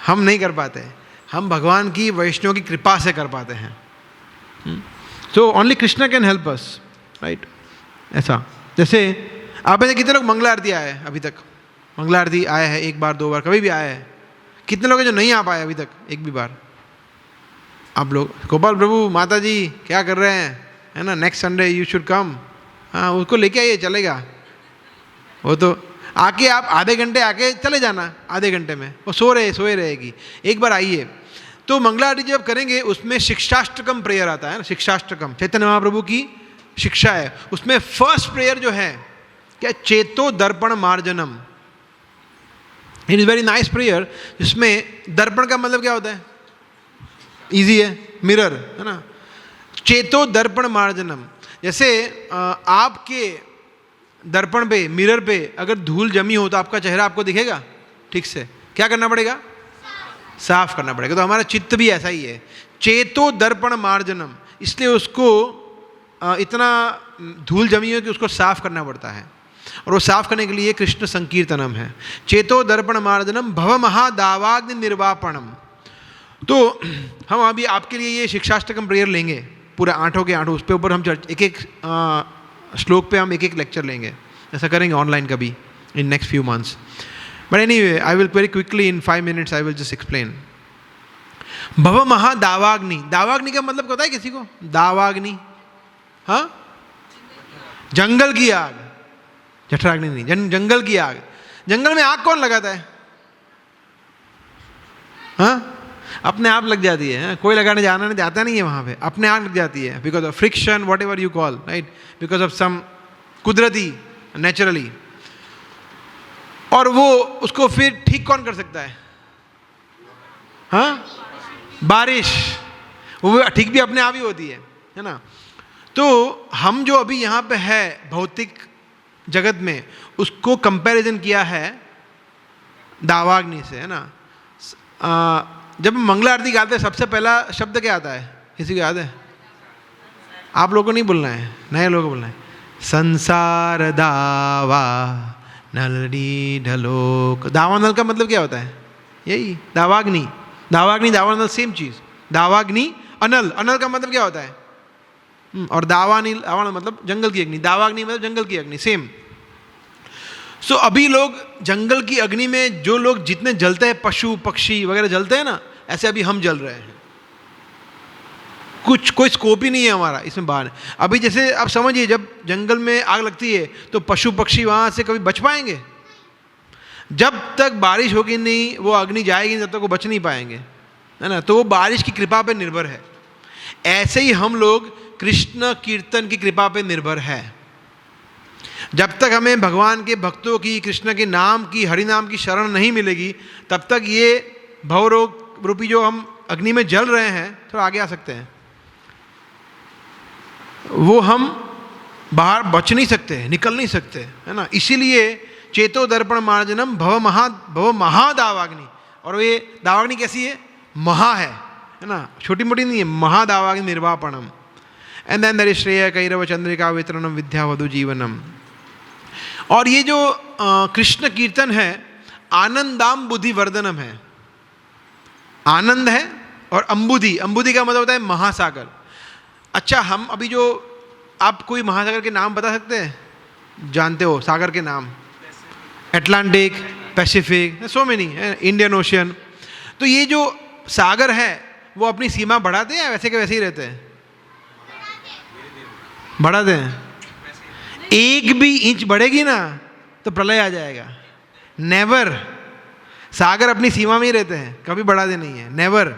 हम नहीं कर पाते, हम भगवान की वैष्णव की कृपा से कर पाते हैं। तो only Krishna can help us, right. ऐसा जैसे आप में से कितने लोग मंगला आरती आए हैं अभी तक? मंगला आरती आए हैं एक बार, 2 बार, कभी भी आए हैं? कितने लोग हैं जो नहीं आ पाए अभी तक एक भी बार? आप लोग, गोपाल प्रभु माता जी क्या कर रहे हैं, है ना, नेक्स्ट संडे यू शुड कम। हाँ, उसको लेके आइए, चलेगा वो। तो आके आप आधे घंटे आके चले जाना, आधे घंटे में वो सोए रहेगी। एक बार आइए। तो मंगला आरती जब करेंगे उसमें शिक्षाष्टकम प्रेयर आता है ना, शिक्षाष्टकम चैतन्य महाप्रभु की शिक्षा है। उसमें फर्स्ट प्रेयर जो है क्या, चेतो दर्पण मार्जनम। It is very nice prayer. जिसमें दर्पण का मतलब क्या होता है? इजी है, मिरर, है ना। चेतो दर्पण मार्जनम, जैसे आपके दर्पण पे, मिरर पे अगर धूल जमी हो तो आपका चेहरा आपको दिखेगा ठीक से? क्या करना पड़ेगा? साफ करना पड़ेगा। तो हमारा चित्त भी ऐसा ही है, चेतो दर्पण मार्जनम। इसलिए उसको इतना धूल जमी है कि उसको साफ करना पड़ता है, और वो साफ करने के लिए कृष्ण संकीर्तनम है। चेतो दर्पण मार्जनम भव महादावाग्नि निर्वापणम। तो हम अभी आपके लिए ये शिक्षाष्टकम प्रेयर लेंगे, पूरे 8 के 8, उस पे ऊपर हम एक एक श्लोक पे हम एक एक लेक्चर लेंगे। ऐसा करेंगे ऑनलाइन कभी in next few months. But anyway I will very quickly in 5 minutes I will just explain. भव महादावाग्नि, दावाग्नि का मतलब पता है किसी को? दावाग्नि, हाँ, जंगल की आग। जठराग्नि नहीं, जंगल की आग। जंगल में आग कौन लगाता है? हाँ, अपने आप लग जाती है। कोई लगाने जाना नहीं, जाता नहीं है वहाँ पे, अपने आप लग जाती है। Because of friction, whatever you call, right, because of some कुदरती, नेचुरली। और वो उसको फिर ठीक कौन कर सकता है? हाँ, बारिश। वो ठीक भी अपने आप ही होती है ना। तो हम जो अभी यहाँ पे है भौतिक जगत में, उसको कंपैरिजन किया है दावाग्नि से, है ना। जब मंगला आरती गाते हैं सबसे पहला शब्द क्या आता है, किसी को याद है? आप लोगों को नहीं बोलना है, नए लोगों को बोलना है। संसार दावा नलनी ढलोक। दावानल का मतलब क्या होता है? यही दावाग्नि। दावाग्नि दावानल सेम चीज। दावाग्नि अनल, अनल का मतलब क्या होता है? और दावानिल, दावानल मतलब जंगल की अग्नि, दावाग्नि मतलब जंगल की अग्नि, सेम। सो अभी लोग जंगल की अग्नि में जो लोग जितने जलते हैं, पशु पक्षी वगैरह जलते हैं ना, ऐसे अभी हम जल रहे हैं। कुछ कोई स्कोप ही नहीं है हमारा इसमें बाहर। अभी जैसे आप समझिए, जब जंगल में आग लगती है तो पशु पक्षी वहाँ से कभी बच पाएंगे? जब तक बारिश होगी नहीं, वो अग्नि जाएगी नहीं, तब तक वो बच नहीं पाएंगे, है ना। तो वो बारिश की कृपा पे निर्भर है। ऐसे ही हम लोग कृष्ण कीर्तन की कृपा पे निर्भर है। जब तक हमें भगवान के भक्तों की, कृष्ण के नाम की, हरि नाम की शरण नहीं मिलेगी, तब तक ये भवरोग रूपी जो हम अग्नि में जल रहे हैं, थोड़ा आगे आ सकते हैं, वो हम बाहर बच नहीं सकते, निकल नहीं सकते, है ना। इसीलिए चेतो दर्पण मार्जनम भव महादावाग्नि। और ये दावाग्नि कैसी है? महा है ना, छोटी मोटी नहीं है, महादावाग्नि निर्वापणम। एंड देन देयर इज श्रेय कैरव चंद्रिका वितरणम विद्या वधु जीवनम। और ये जो कृष्ण कीर्तन है आनंदाम बुद्धि वर्धनम है। आनंद है और अंबुधि, अंबुधि का मतलब होता है महासागर। अच्छा, हम अभी जो, आप कोई महासागर के नाम बता सकते हैं? जानते हो सागर के नाम? Atlantic, Pacific, so many, Indian ocean. तो ये जो सागर है वो अपनी सीमा बढ़ाते हैं या वैसे के वैसे ही रहते हैं? बढ़ाते हैं। एक भी इंच बढ़ेगी ना तो प्रलय आ जाएगा। नेवर। सागर अपनी सीमा में ही रहते हैं, कभी बढ़ाते नहीं है, नेवर।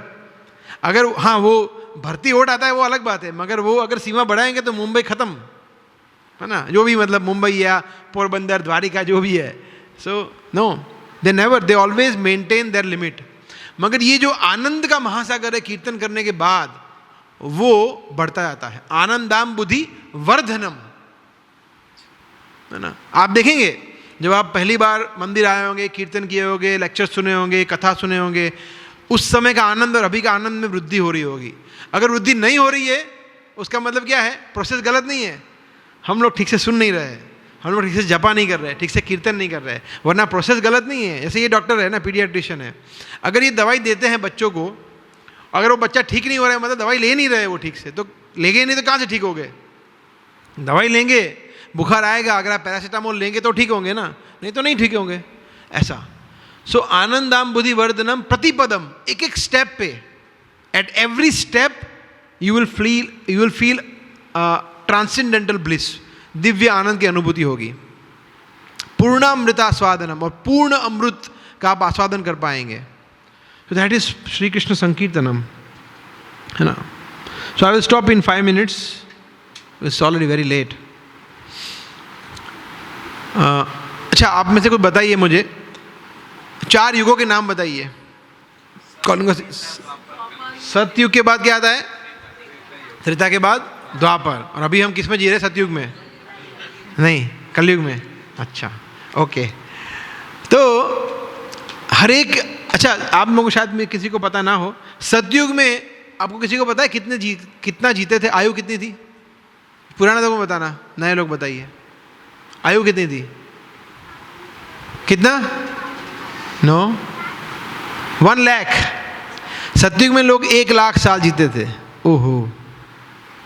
अगर हाँ वो भर्ती ओट आता है वो अलग बात है, मगर वो अगर सीमा बढ़ाएंगे तो मुंबई खत्म है ना, जो भी मतलब मुंबई या पोरबंदर, द्वारिका जो भी है। So no, they never, they always maintain their limit. मगर ये जो आनंद का महासागर है कीर्तन करने के बाद वो बढ़ता जाता है। आनंदाम बुद्धि वर्धनम, है ना। आप देखेंगे जब आप पहली बार मंदिर आए होंगे, कीर्तन किए होंगे, लेक्चर सुने होंगे, कथा सुने होंगे, उस समय का आनंद और अभी का आनंद में वृद्धि हो रही होगी। अगर वृद्धि नहीं हो रही है उसका मतलब क्या है? प्रोसेस गलत नहीं है, हम लोग ठीक से सुन नहीं रहे, हम लोग ठीक से जपा नहीं कर रहे, ठीक से कीर्तन नहीं कर रहे, वरना प्रोसेस गलत नहीं है। जैसे ये डॉक्टर है ना, पीडियाट्रिशियन है, अगर ये दवाई देते हैं बच्चों को, अगर वो बच्चा ठीक नहीं हो रहा है मतलब दवाई ले नहीं रहे वो ठीक से, तो लेंगे नहीं तो कहाँ से ठीक होगे? दवाई लेंगे, बुखार आएगा, अगर आप पैरासीटामोल लेंगे तो ठीक होंगे ना, नहीं तो नहीं ठीक होंगे, ऐसा। सो आनंदाम बुद्धि वर्धनम प्रतिपदम, एक एक स्टेप पे, at every step you will feel transcendental bliss, Divya आनंद की अनुभूति होगी। पूर्णामृतास्वादनम, और पूर्ण अमृत का आप आस्वादन कर पाएंगे। So that is Shri Krishna Sankirtanam, है ना। So I will stop in 5 minutes. It's already very late. अच्छा, आप में से कोई बताइए मुझे 4 युगों के नाम बताइए। कौन कौन? सतयुग के बाद क्या आता है? त्रेता के बाद द्वापर। और अभी हम किस में जी रहे? सतयुग में नहीं, कलयुग में। अच्छा, ओके। तो हर एक, अच्छा आप लोगों को शायद में किसी को पता ना हो, सतयुग में आपको किसी को पता है कितना जीते थे? आयु कितनी थी? पुराने लोगों को बताना, नए लोग बताइए, आयु कितनी थी? कितना? 1 लाख। सतयुग में लोग 1 लाख साल जीते थे। ओहो,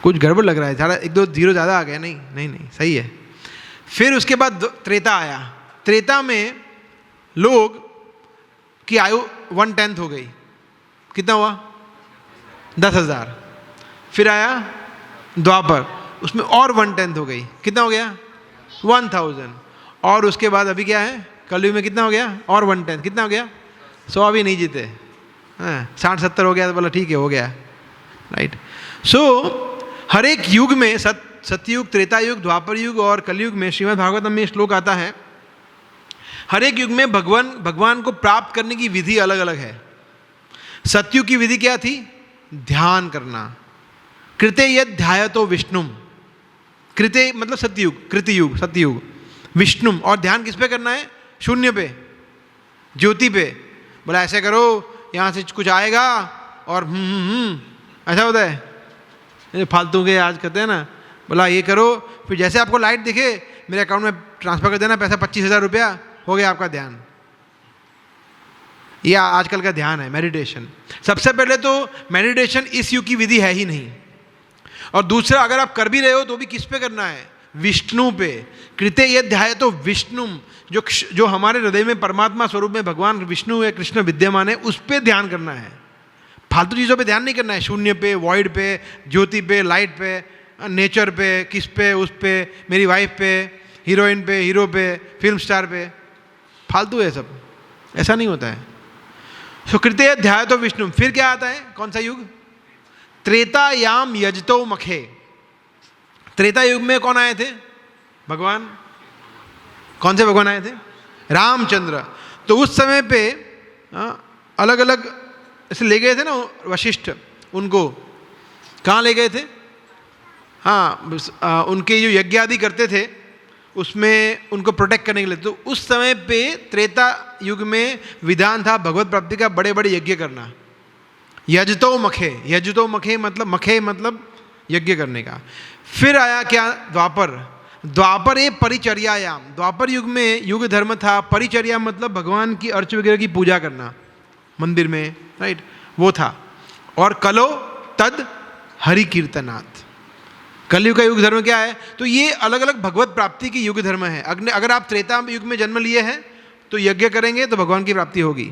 कुछ गड़बड़ लग रहा है, ज़्यादा 1-2 जीरो ज़्यादा आ गया। नहीं नहीं नहीं, सही है। फिर उसके बाद त्रेता आया। त्रेता में लोग की आयु 1/10 हो गई। कितना हुआ? 10,000। फिर आया द्वापर, उसमें और 1/10 हो गई। कितना हो गया? 1000। और उसके बाद अभी क्या है? कलयुग में कितना हो गया? और 1/10। कितना हो गया? 100 अभी नहीं जीते, 60-70 हो गया तो बोला ठीक है, हो गया, राइट। सो हर एक युग में, सतयुग, त्रेता युग, द्वापर युग और कलयुग में, श्रीमद् भागवतम में श्लोक आता है, हर एक युग में भगवान को प्राप्त करने की विधि अलग अलग है। सतयुग की विधि क्या थी? ध्यान करना। कृते यद ध्यायतो विष्णुम, कृते मतलब सतयुग, कृतयुग सतयुग, विष्णुम। और ध्यान किस पे करना है? शून्य पे, ज्योति पे। बोला ऐसे करो, यहाँ से कुछ आएगा और ऐसा होता है, फालतू के आज कहते हैं ना, बोला ये करो, फिर जैसे आपको लाइट दिखे मेरे अकाउंट में ट्रांसफर कर देना पैसा, 25,000 रुपया, हो गया आपका ध्यान। यह आजकल का ध्यान है, मेडिटेशन। सबसे पहले तो मेडिटेशन इस युग की विधि है ही नहीं, और दूसरा अगर आप कर भी रहे हो तो भी किस पे करना है? विष्णु पे। कृते यद ध्यायतो विष्णुम, जो हमारे हृदय में परमात्मा स्वरूप में भगवान विष्णु है, कृष्ण विद्यमान है, उस पे ध्यान करना है। फालतू चीज़ों पे ध्यान नहीं करना है। शून्य पे, वॉइड पे, ज्योति पे, लाइट पे, नेचर पे, किस पे, उस पे, मेरी वाइफ पे, हीरोइन पे, हीरो पे, फिल्म स्टार पे, फालतू है सब, ऐसा नहीं होता है। सुकृत्य ध्याय तो विष्णु। फिर क्या आता है? कौन सा युग? त्रेतायाम यजतो मखे। त्रेता युग में कौन आए थे? भगवान। कौन से भगवान आए थे? रामचंद्र। तो उस समय पे अलग अलग ऐसे ले गए थे ना वशिष्ठ, उनको कहाँ ले गए थे? हाँ, उनके जो यज्ञ आदि करते थे उसमें उनको प्रोटेक्ट करने के लिए। तो उस समय पे त्रेता युग में विधान था भगवत प्राप्ति का बड़े बड़े यज्ञ करना। यजतो मखे, यजतो मखे मतलब यज्ञ करने का। फिर आया क्या, द्वापर। द्वापर ए परिचर्यायाम, द्वापर युग में युग धर्म था परिचर्या मतलब भगवान की अर्च वगैरह की पूजा करना मंदिर में, राइट, वो था। और कलो तद हरि कीर्तनात्, कलयुग का युग धर्म क्या है? तो ये अलग अलग भगवत प्राप्ति की युग धर्म है। अगर आप त्रेता युग में जन्म लिए हैं तो यज्ञ करेंगे तो भगवान की प्राप्ति होगी।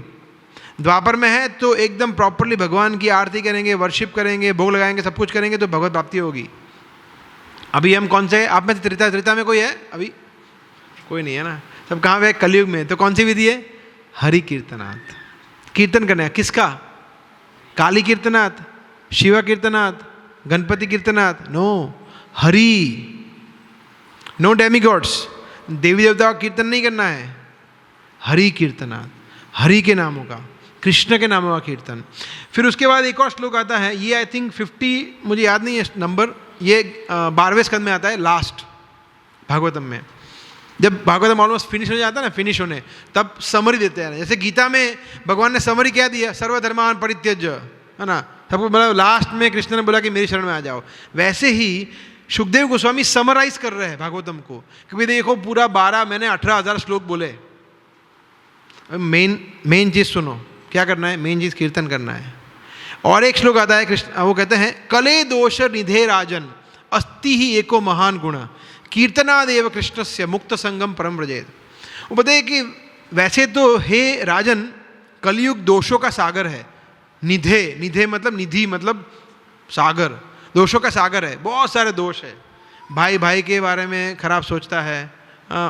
द्वापर में है तो एकदम प्रॉपरली भगवान की आरती करेंगे, वर्शिप करेंगे, भोग लगाएंगे, सब कुछ करेंगे तो भगवत प्राप्ति होगी। अभी हम कौन से, आप में से त्रेता में कोई है? अभी कोई नहीं है ना, सब कहाँ पे? कलयुग में। तो कौन सी विधि है? हरि कीर्तनात्, कीर्तन करना है। किसका? काली कीर्तनात्, शिव कीर्तनात्, गणपति कीर्तनात्? नो, हरि, नो डेमीगॉड्स, देवी देवता का कीर्तन नहीं करना है, हरि कीर्तनात्, हरि के नामों का, कृष्ण के नामों का कीर्तन। फिर उसके बाद एक और श्लोक आता है, ये आई थिंक 50, मुझे याद नहीं है नंबर, ये 12वें स्कंद में आता है, लास्ट भागवतम में। जब भागवतम ऑलमोस्ट फिनिश हो जाता है ना, फिनिश होने, तब समरी देते हैं। जैसे गीता में भगवान ने समरी क्या दिया? सर्वधर्मान परित्यज्य, है ना, सबको मतलब लास्ट में कृष्ण ने बोला कि मेरी शरण में आ जाओ। वैसे ही सुखदेव गोस्वामी समराइज कर रहे हैं भागवतम को, क्योंकि देखो पूरा 12, मैंने 18,000 श्लोक बोले। मेन चीज सुनो, क्या करना है? मेन चीज कीर्तन करना है। और एक श्लोक आता है कृष्ण, वो कहते हैं कले दोष निधे राजन अस्ति ही एको महान गुण कीर्तनादेव कृष्णस्य मुक्त संगम परम व्रजेत। वो बताइए कि वैसे तो हे राजन कलयुग दोषों का सागर है। निधे मतलब निधि मतलब सागर, दोषों का सागर है, बहुत सारे दोष है। भाई भाई के बारे में खराब सोचता है,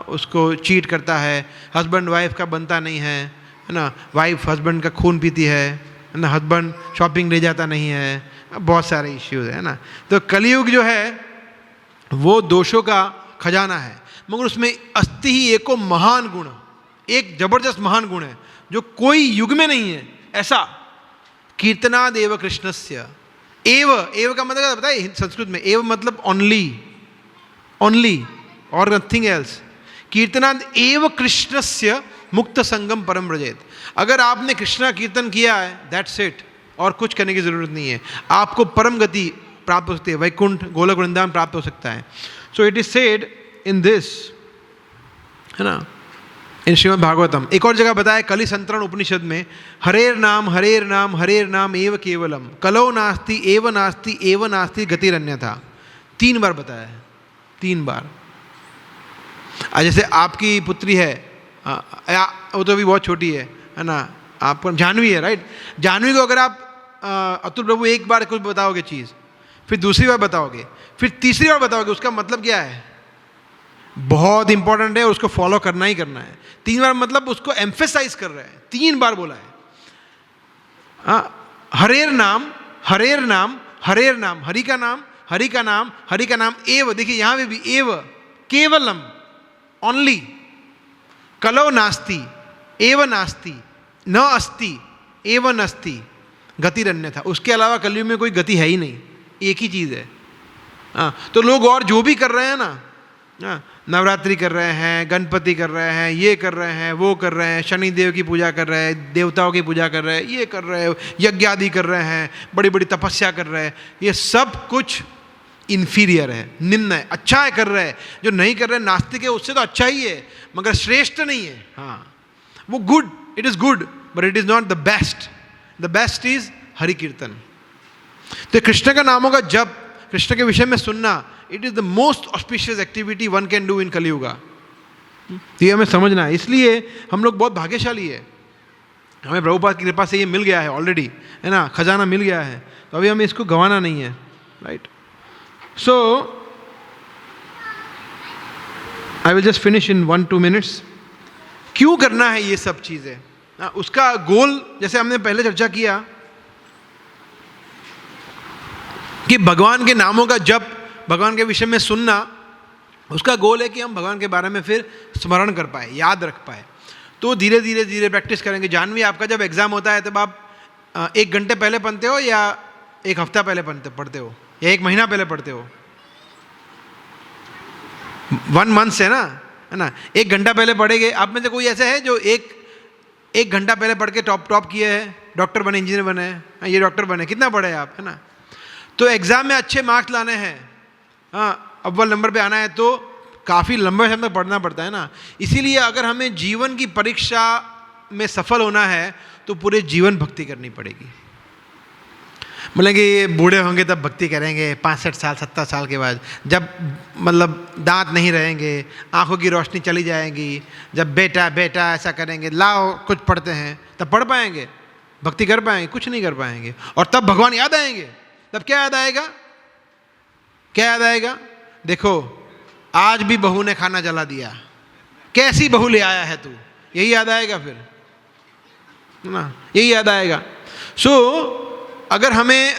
उसको चीट करता है, हस्बैंड वाइफ का बनता नहीं है ना, वाइफ हस्बैंड का खून पीती है ना, हस्बैंड शॉपिंग ले जाता नहीं है, बहुत सारे इश्यूज है ना। तो कलयुग जो है वो दोषों का खजाना है, मगर उसमें अस्ति ही एको महान गुण, एक जबरदस्त महान गुण है जो कोई युग में नहीं है ऐसा। कीर्तनादेव कृष्णस्य, एव का मतलब बताए संस्कृत में, एव मतलब ओनली और नथिंग एल्स। कीर्तनाद एव कृष्णस्य मुक्त संगम परम व्रजेत। अगर आपने कृष्णा कीर्तन किया है, दैट्स इट, और कुछ करने की जरूरत नहीं है, आपको परम गति प्राप्त हो सकती है, वैकुंठ गोलक वृंदावन प्राप्त हो सकता है। सो it is said in this, है ना, इन श्रीमद् भागवतम। एक और जगह बताया कलि संतरण उपनिषद में, हरेर नाम एव केवलम कलो नास्ति एव नास्ति गतिरन्यथा। 3 बार बताया है, 3 बार। जैसे आपकी पुत्री है, वो तो अभी बहुत छोटी है ना, आपको जानवी है, राइट, जानवी को अगर आप अतुल प्रभु एक बार कुछ बताओगे चीज़, फिर दूसरी बार बताओगे, फिर तीसरी बार बताओगे, उसका मतलब क्या है? बहुत इंपॉर्टेंट है, उसको फॉलो करना ही करना है। 3 बार मतलब उसको एम्फेसाइज कर रहे हैं, 3 बार बोला है। हरेर नाम, हरि का नाम एव, देखिए यहां पे भी एव, केवलम, ओनली, कलो नास्ति एव नास्ति, न अस्ति एव नस्ति गतिरन्यथा। उसके अलावा कलयुग में कोई गति है ही नहीं, एक ही चीज़ है। तो लोग और जो भी कर रहे हैं ना, नवरात्रि कर रहे हैं, गणपति कर रहे हैं, ये कर रहे हैं, वो कर रहे हैं, शनि देव की पूजा कर रहे हैं, देवताओं की पूजा कर रहे हैं, ये कर रहे हैं, यज्ञ आदि कर रहे हैं, बड़ी बड़ी तपस्या कर रहे हैं, ये सब कुछ इन्फीरियर है, निम्न है। अच्छा है कर रहे हैं, जो नहीं कर रहे नास्तिक है उससे तो अच्छा ही है, मगर श्रेष्ठ नहीं है। हाँ, वो good, it is good, but it is not the best. The best is Hari कीर्तन। तो कृष्ण का नामों का जप, कृष्ण के विषय में सुनना, it is the most auspicious activity one can do in Kaliyuga. ये हमें समझना है, इसलिए हम लोग बहुत भाग्यशाली है, हमें प्रभुपाद की कृपा से ये मिल गया है ऑलरेडी, है ना, खजाना मिल गया है, तो अभी हमें इसको गंवाना नहीं है, right. So I will just finish in 1-2 minutes. क्यों करना है ये सब चीज़ें? उसका गोल जैसे हमने पहले चर्चा किया कि भगवान के नामों का जप, भगवान के विषय में सुनना, उसका गोल है कि हम भगवान के बारे में फिर स्मरण कर पाए, याद रख पाए। तो धीरे धीरे प्रैक्टिस करेंगे। जानवी, आपका जब एग्ज़ाम होता है तब आप 1 घंटे पहले पढ़ते हो या 1 हफ्ता पहले पढ़ते हो या 1 महीना पहले पढ़ते हो? 1 मंथ से ना, है ना, 1 घंटा पहले पढ़ेंगे। आप में से कोई ऐसे है जो एक घंटा पहले पढ़ के टॉप किए हैं, डॉक्टर बने, इंजीनियर बने, ये डॉक्टर बने, कितना पढ़े आप, है ना। तो एग्ज़ाम में अच्छे मार्क्स लाने हैं, हाँ, अव्वल नंबर पे आना है, तो काफ़ी लंबे समय तक पढ़ना पड़ता है ना। इसीलिए अगर हमें जीवन की परीक्षा में सफल होना है तो पूरे जीवन भक्ति करनी पड़ेगी। मतलब कि ये बूढ़े होंगे तब भक्ति करेंगे 65 साल 70 साल के बाद, जब मतलब दांत नहीं रहेंगे, आंखों की रोशनी चली जाएगी, जब बेटा बेटा ऐसा करेंगे, लाओ कुछ पढ़ते हैं, तब पढ़ पाएंगे, भक्ति कर पाएंगे? कुछ नहीं कर पाएंगे। और तब भगवान याद आएंगे। तब क्या याद आएगा? क्या याद आएगा? देखो आज भी बहू ने खाना जला दिया, कैसी बहू ले आया है तू, यही याद आएगा फिर ना, यही याद आएगा। अगर हमें,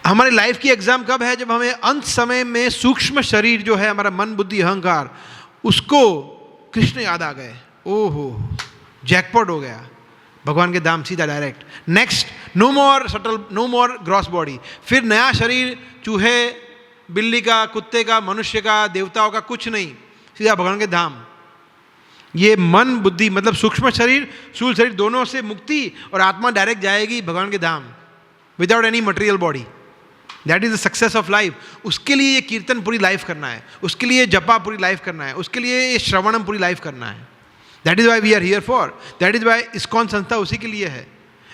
हमारी लाइफ की एग्जाम कब है? जब हमें अंत समय में सूक्ष्म शरीर जो है हमारा मन बुद्धि अहंकार, उसको कृष्ण याद आ गए, ओहो जैकपॉट हो गया, भगवान के धाम सीधा direct. Next, no more subtle, no more gross body, फिर नया शरीर, चूहे बिल्ली का, कुत्ते का, मनुष्य का, देवताओं का, कुछ नहीं, सीधा भगवान के धाम। ये मन बुद्धि मतलब सूक्ष्म शरीर स्थूल शरीर दोनों से मुक्ति, और आत्मा डायरेक्ट जाएगी भगवान के धाम without any material body. That is the success of life. उसके लिए ये कीर्तन पूरी लाइफ करना है, उसके लिए जपा पूरी लाइफ करना है, उसके लिए ये श्रवणम पूरी लाइफ करना है। That is why we are here for, that is why ISKCON संस्था उसी के लिए है।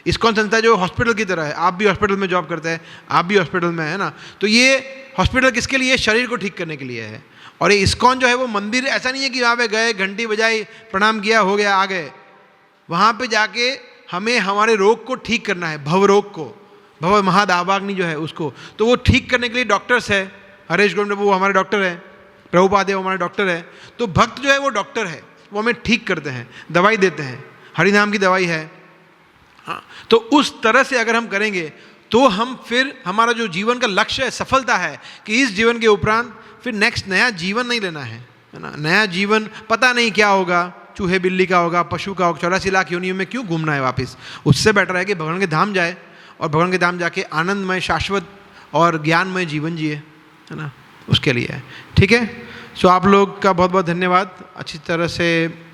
इस्कॉन संस्था जो हॉस्पिटल की तरह है, आप भी हॉस्पिटल में जॉब करते हैं, आप भी हॉस्पिटल में है ना, तो ये हॉस्पिटल किसके लिए? शरीर को ठीक करने के लिए है। और ये इस्कॉन जो है वो मंदिर ऐसा नहीं है कि वहाँ पे गए, घंटी बजाई, प्रणाम किया, हो गया, आ गए। वहाँ पे जाके हमें हमारे रोग को ठीक करना है, भव रोग को, भव महादावाग्नि जो है उसको, तो वो ठीक करने के लिए डॉक्टर्स है। हरेश गोविंद वो हमारे डॉक्टर है, प्रभुपाद वो हमारे डॉक्टर है। तो भक्त जो है वो डॉक्टर है, वो हमें ठीक करते हैं, दवाई देते हैं, हरिनाम की दवाई है। हाँ, तो उस तरह से अगर हम करेंगे तो हम फिर हमारा जो जीवन का लक्ष्य है, सफलता है कि इस जीवन के उपरांत फिर नेक्स्ट नया जीवन नहीं लेना है ना। नया जीवन पता नहीं क्या होगा, चूहे बिल्ली का होगा, पशु का होगा, 84 लाख योनियों में क्यों घूमना है वापस। उससे बेटर है कि भगवान के धाम जाए और भगवान के धाम जाके आनंदमय शाश्वत और ज्ञानमय जीवन जिए, है ना, उसके लिए है। ठीक है, सो आप लोग का बहुत बहुत धन्यवाद अच्छी तरह से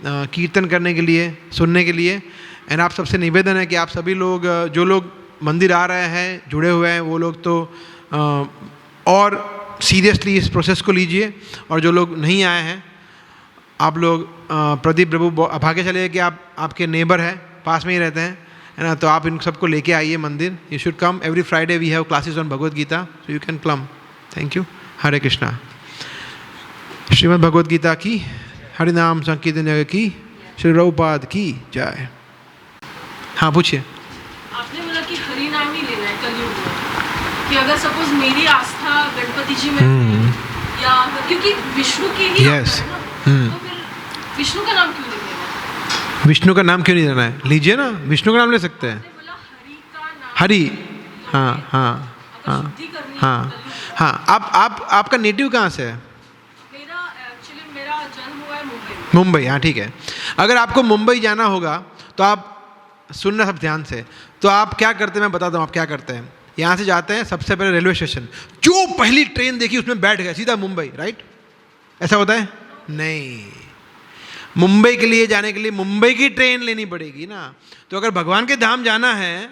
कीर्तन करने के लिए, सुनने के लिए। एंड आप सबसे निवेदन है कि आप सभी लोग, जो लोग मंदिर आ रहे हैं, जुड़े हुए हैं, वो लोग तो और सीरियसली इस प्रोसेस को लीजिए, और जो लोग नहीं आए हैं आप लोग, प्रदीप प्रभु भाग्य चले कि आप, आपके नेबर हैं, पास में ही रहते हैं, है ना, तो आप इन सबको लेके आइए मंदिर। You should come every Friday, we have classes on Bhagavad Gita, so you can come. Thank you. Hare Krishna. Shrimad Bhagavad Gita की, हरिनाम संकीर्तन की, श्री प्रभुपाद की जय। हाँ पूछिए। आपने बोला कि हरि नाम ही लेना है कलयुग में, कि अगर सपोज मेरी आस्था गणपति जी में या क्योंकि विष्णु की ही yes. तो फिर विष्णु का नाम क्यों नहीं लेना? विष्णु का नाम क्यों नहीं लेना है? लीजिए ना, विष्णु का नाम ले सकते हैं। बोला हरि का नाम, हरि, हाँ हाँ हाँ हाँ हाँ। आपका नेटिव कहाँ से है? मेरा जन्म हुआ है मुंबई। मुंबई, हाँ ठीक है। अगर आपको मुंबई जाना होगा तो आप सुनना सब ध्यान से, तो आप क्या करते हैं मैं बताता हूँ आप क्या करते हैं। यहाँ से जाते हैं, सबसे पहले रेलवे स्टेशन, जो पहली ट्रेन देखी उसमें बैठ गए, सीधा मुंबई, राइट? ऐसा होता है? नहीं, मुंबई के लिए जाने के लिए मुंबई की ट्रेन लेनी पड़ेगी ना। तो अगर भगवान के धाम जाना है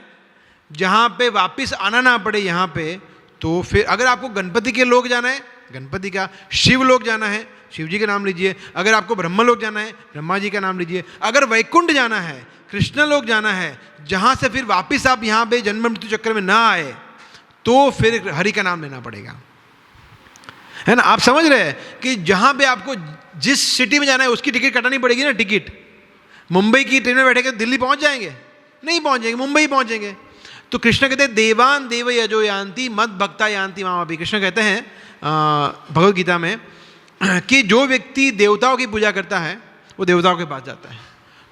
जहाँ पे वापस आना ना पड़े यहाँ पे, तो फिर अगर आपको गणपति के लोग जाना है, गणपति का, शिव लोग जाना है, शिव जी का नाम लीजिए। अगर आपको ब्रह्मा लोग जाना है, ब्रह्मा जी का नाम लीजिए। अगर वैकुंठ जाना है, कृष्ण लोग जाना है, जहाँ से फिर वापस आप यहाँ पे जन्म मृत्यु चक्कर में ना आए, तो फिर हरि का नाम लेना पड़ेगा, है ना। आप समझ रहे हैं कि जहाँ पे आपको जिस सिटी में जाना है उसकी टिकट कटानी पड़ेगी ना। टिकट मुंबई की ट्रेन में बैठेंगे दिल्ली पहुँच जाएंगे? नहीं पहुँचेंगे, मुंबई पहुँचेंगे। तो कृष्ण कहते हैं देवान देव यजो यान्ति मद भक्ता यान्ति माम अपि। कृष्ण कहते हैं भगवद गीता में कि जो व्यक्ति देवताओं की पूजा करता है वो देवताओं के पास जाता है,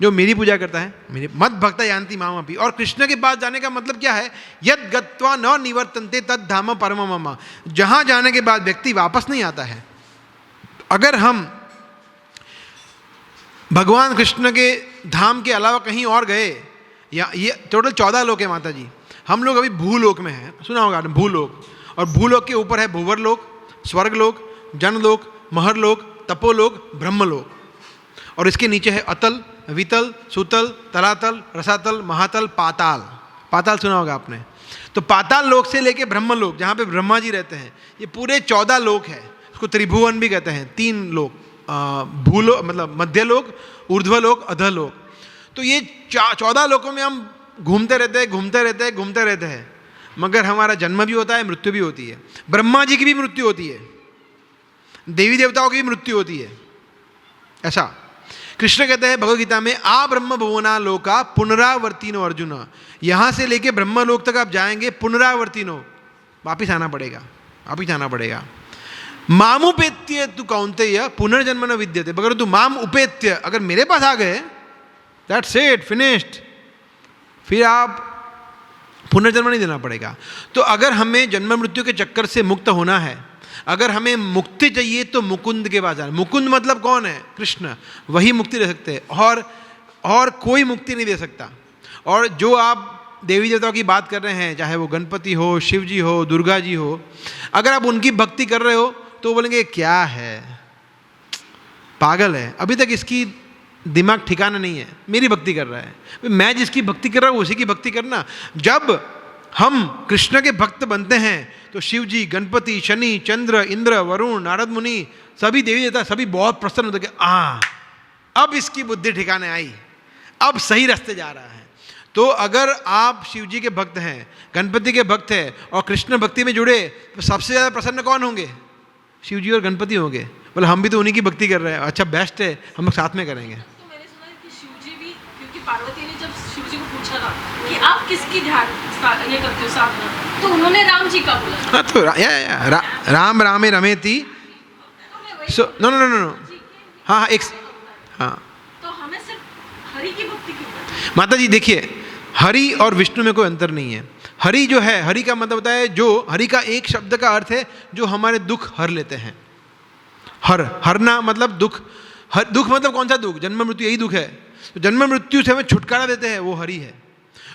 जो मेरी पूजा करता है मेरे मद भक्ता यान्ति माम अपि। और कृष्ण के पास जाने का मतलब क्या है? यद गत्वा न निवर्तन्ते तद धाम परम मम। जहाँ जाने के बाद व्यक्ति वापस नहीं आता है। अगर हम भगवान कृष्ण के धाम के अलावा कहीं और गए, या ये टोटल 14 लोक है माता जी, हम लोग अभी भूलोक में हैं, सुना होगा आपने भूलोक। और भूलोक के ऊपर है भूवर लोक, स्वर्ग लोक, जनलोक, महर लोक, तपोलोक, ब्रह्मलोक, और इसके नीचे है अतल, वितल, सुतल, तलातल, रसातल, महातल, पाताल। पाताल सुना होगा आपने। तो पाताल लोक से लेके ब्रह्मलोक, जहाँ पे ब्रह्मा जी रहते हैं, ये पूरे 14 लोक है। इसको त्रिभुवन भी कहते हैं, 3 लोक, भूलोक मतलब मध्यलोक, ऊर्ध्वलोक, अधलोक। तो ये 14 लोकों में हम घूमते रहते हैं, मगर हमारा जन्म भी होता है, मृत्यु भी होती है। ब्रह्मा जी की भी मृत्यु होती है, देवी देवताओं की भी मृत्यु होती है। ऐसा कृष्ण कहते हैं भगवद गीता में, आ ब्रह्म भुवना लोका पुनरावर्तिनो अर्जुन। यहाँ से लेके ब्रह्मलोक तक आप जाएंगे, पुनरावर्तिनो, वापिस आना पड़ेगा। मामुपेत्य तु कौन्तेय पुनर्जन्म न विद्यते। अगर तू माम उपेत्य, अगर मेरे पास आ गए, दैट्स इट, फिनिश्ड, फिर आप पुनर्जन्म नहीं देना पड़ेगा। तो अगर हमें जन्म मृत्यु के चक्कर से मुक्त होना है, अगर हमें मुक्ति चाहिए, तो मुकुंद के पास जाना। मुकुंद मतलब कौन है? कृष्ण, वही मुक्ति दे सकते हैं, और कोई मुक्ति नहीं दे सकता। और जो आप देवी देवताओं की बात कर रहे हैं, चाहे वो गणपति हो, शिव जी हो, दुर्गा जी हो, अगर आप उनकी भक्ति कर रहे हो तो बोलेंगे क्या है, पागल है, अभी तक इसकी दिमाग ठिकाना नहीं है, मेरी भक्ति कर रहा है। मैं जिसकी भक्ति कर रहा हूँ उसी की भक्ति करना। जब हम कृष्ण के भक्त बनते हैं तो शिव जी, गणपति, शनि, चंद्र, इंद्र, वरुण, नारद मुनि, सभी देवी देवता सभी बहुत प्रसन्न होते कि अब इसकी बुद्धि ठिकाने आई, अब सही रास्ते जा रहा है। तो अगर आप शिव जी के भक्त हैं, गणपति के भक्त हैं और कृष्ण भक्ति में जुड़े, तो सबसे ज़्यादा प्रसन्न कौन होंगे? शिव जी और गणपति होंगे। बोले हम भी तो उन्हीं की भक्ति कर रहे हैं, अच्छा बेस्ट है, हम लोग साथ में करेंगे। तो मैंने सुना कि शिव जी भी, क्योंकि पार्वती ने जब शिव जी को पूछा था कि आप किसकी ध्यान ये करते हो साधना, तो उन्होंने राम जी का बोला। हाँ, तो राम रामे रमेति, सो नो, हाँ एक, हाँ, तो हमें सिर्फ हरि की भक्ति क्यों करनी? माता जी देखिए, हरि और विष्णु में कोई अंतर नहीं है। हरि जो है, हरि का मतलब होता है, जो हरि का एक शब्द का अर्थ है जो हमारे दुख हर लेते हैं। हरना मतलब दुख, दुख मतलब कौन सा दुख? जन्म मृत्यु, यही दुख है। तो जन्म मृत्यु से हमें छुटकारा देते हैं, वो हरि है।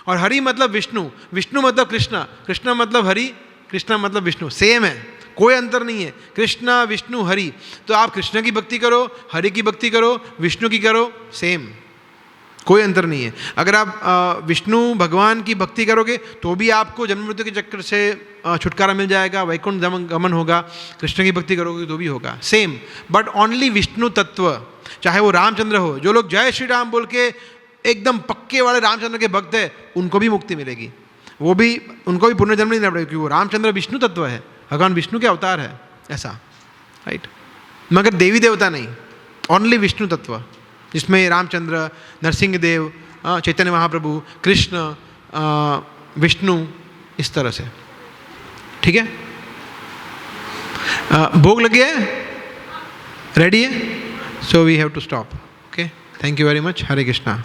और हरि मतलब विष्णु, विष्णु मतलब कृष्णा, कृष्णा मतलब हरि, कृष्णा मतलब विष्णु, सेम है, कोई अंतर नहीं है। कृष्णा, विष्णु, हरि। तो आप कृष्ण की भक्ति करो, हरि की भक्ति करो, विष्णु की करो, सेम, कोई अंतर नहीं है। अगर आप विष्णु भगवान की भक्ति करोगे तो भी आपको जन्म मृत्यु के चक्कर से छुटकारा मिल जाएगा, वैकुंठ गमन होगा। कृष्ण की भक्ति करोगे तो भी होगा, सेम, बट ओनली विष्णु तत्व। चाहे वो रामचंद्र हो, जो लोग जय श्री राम बोल के एकदम पक्के वाले रामचंद्र के भक्त है, उनको भी मुक्ति मिलेगी, वो भी, उनको भी पुनर्जन्म नहीं लेना पड़ेगा, क्योंकि वो रामचंद्र विष्णु तत्व है, भगवान विष्णु के अवतार है, ऐसा, राइट। मगर देवी देवता नहीं, ओनली विष्णु तत्व, जिसमें रामचंद्र, नरसिंहदेव, चैतन्य महाप्रभु, कृष्ण, विष्णु, इस तरह से, ठीक है। भोग लग गया है, रेडी है, so we have to stop. Okay, thank you very much. Hare Krishna.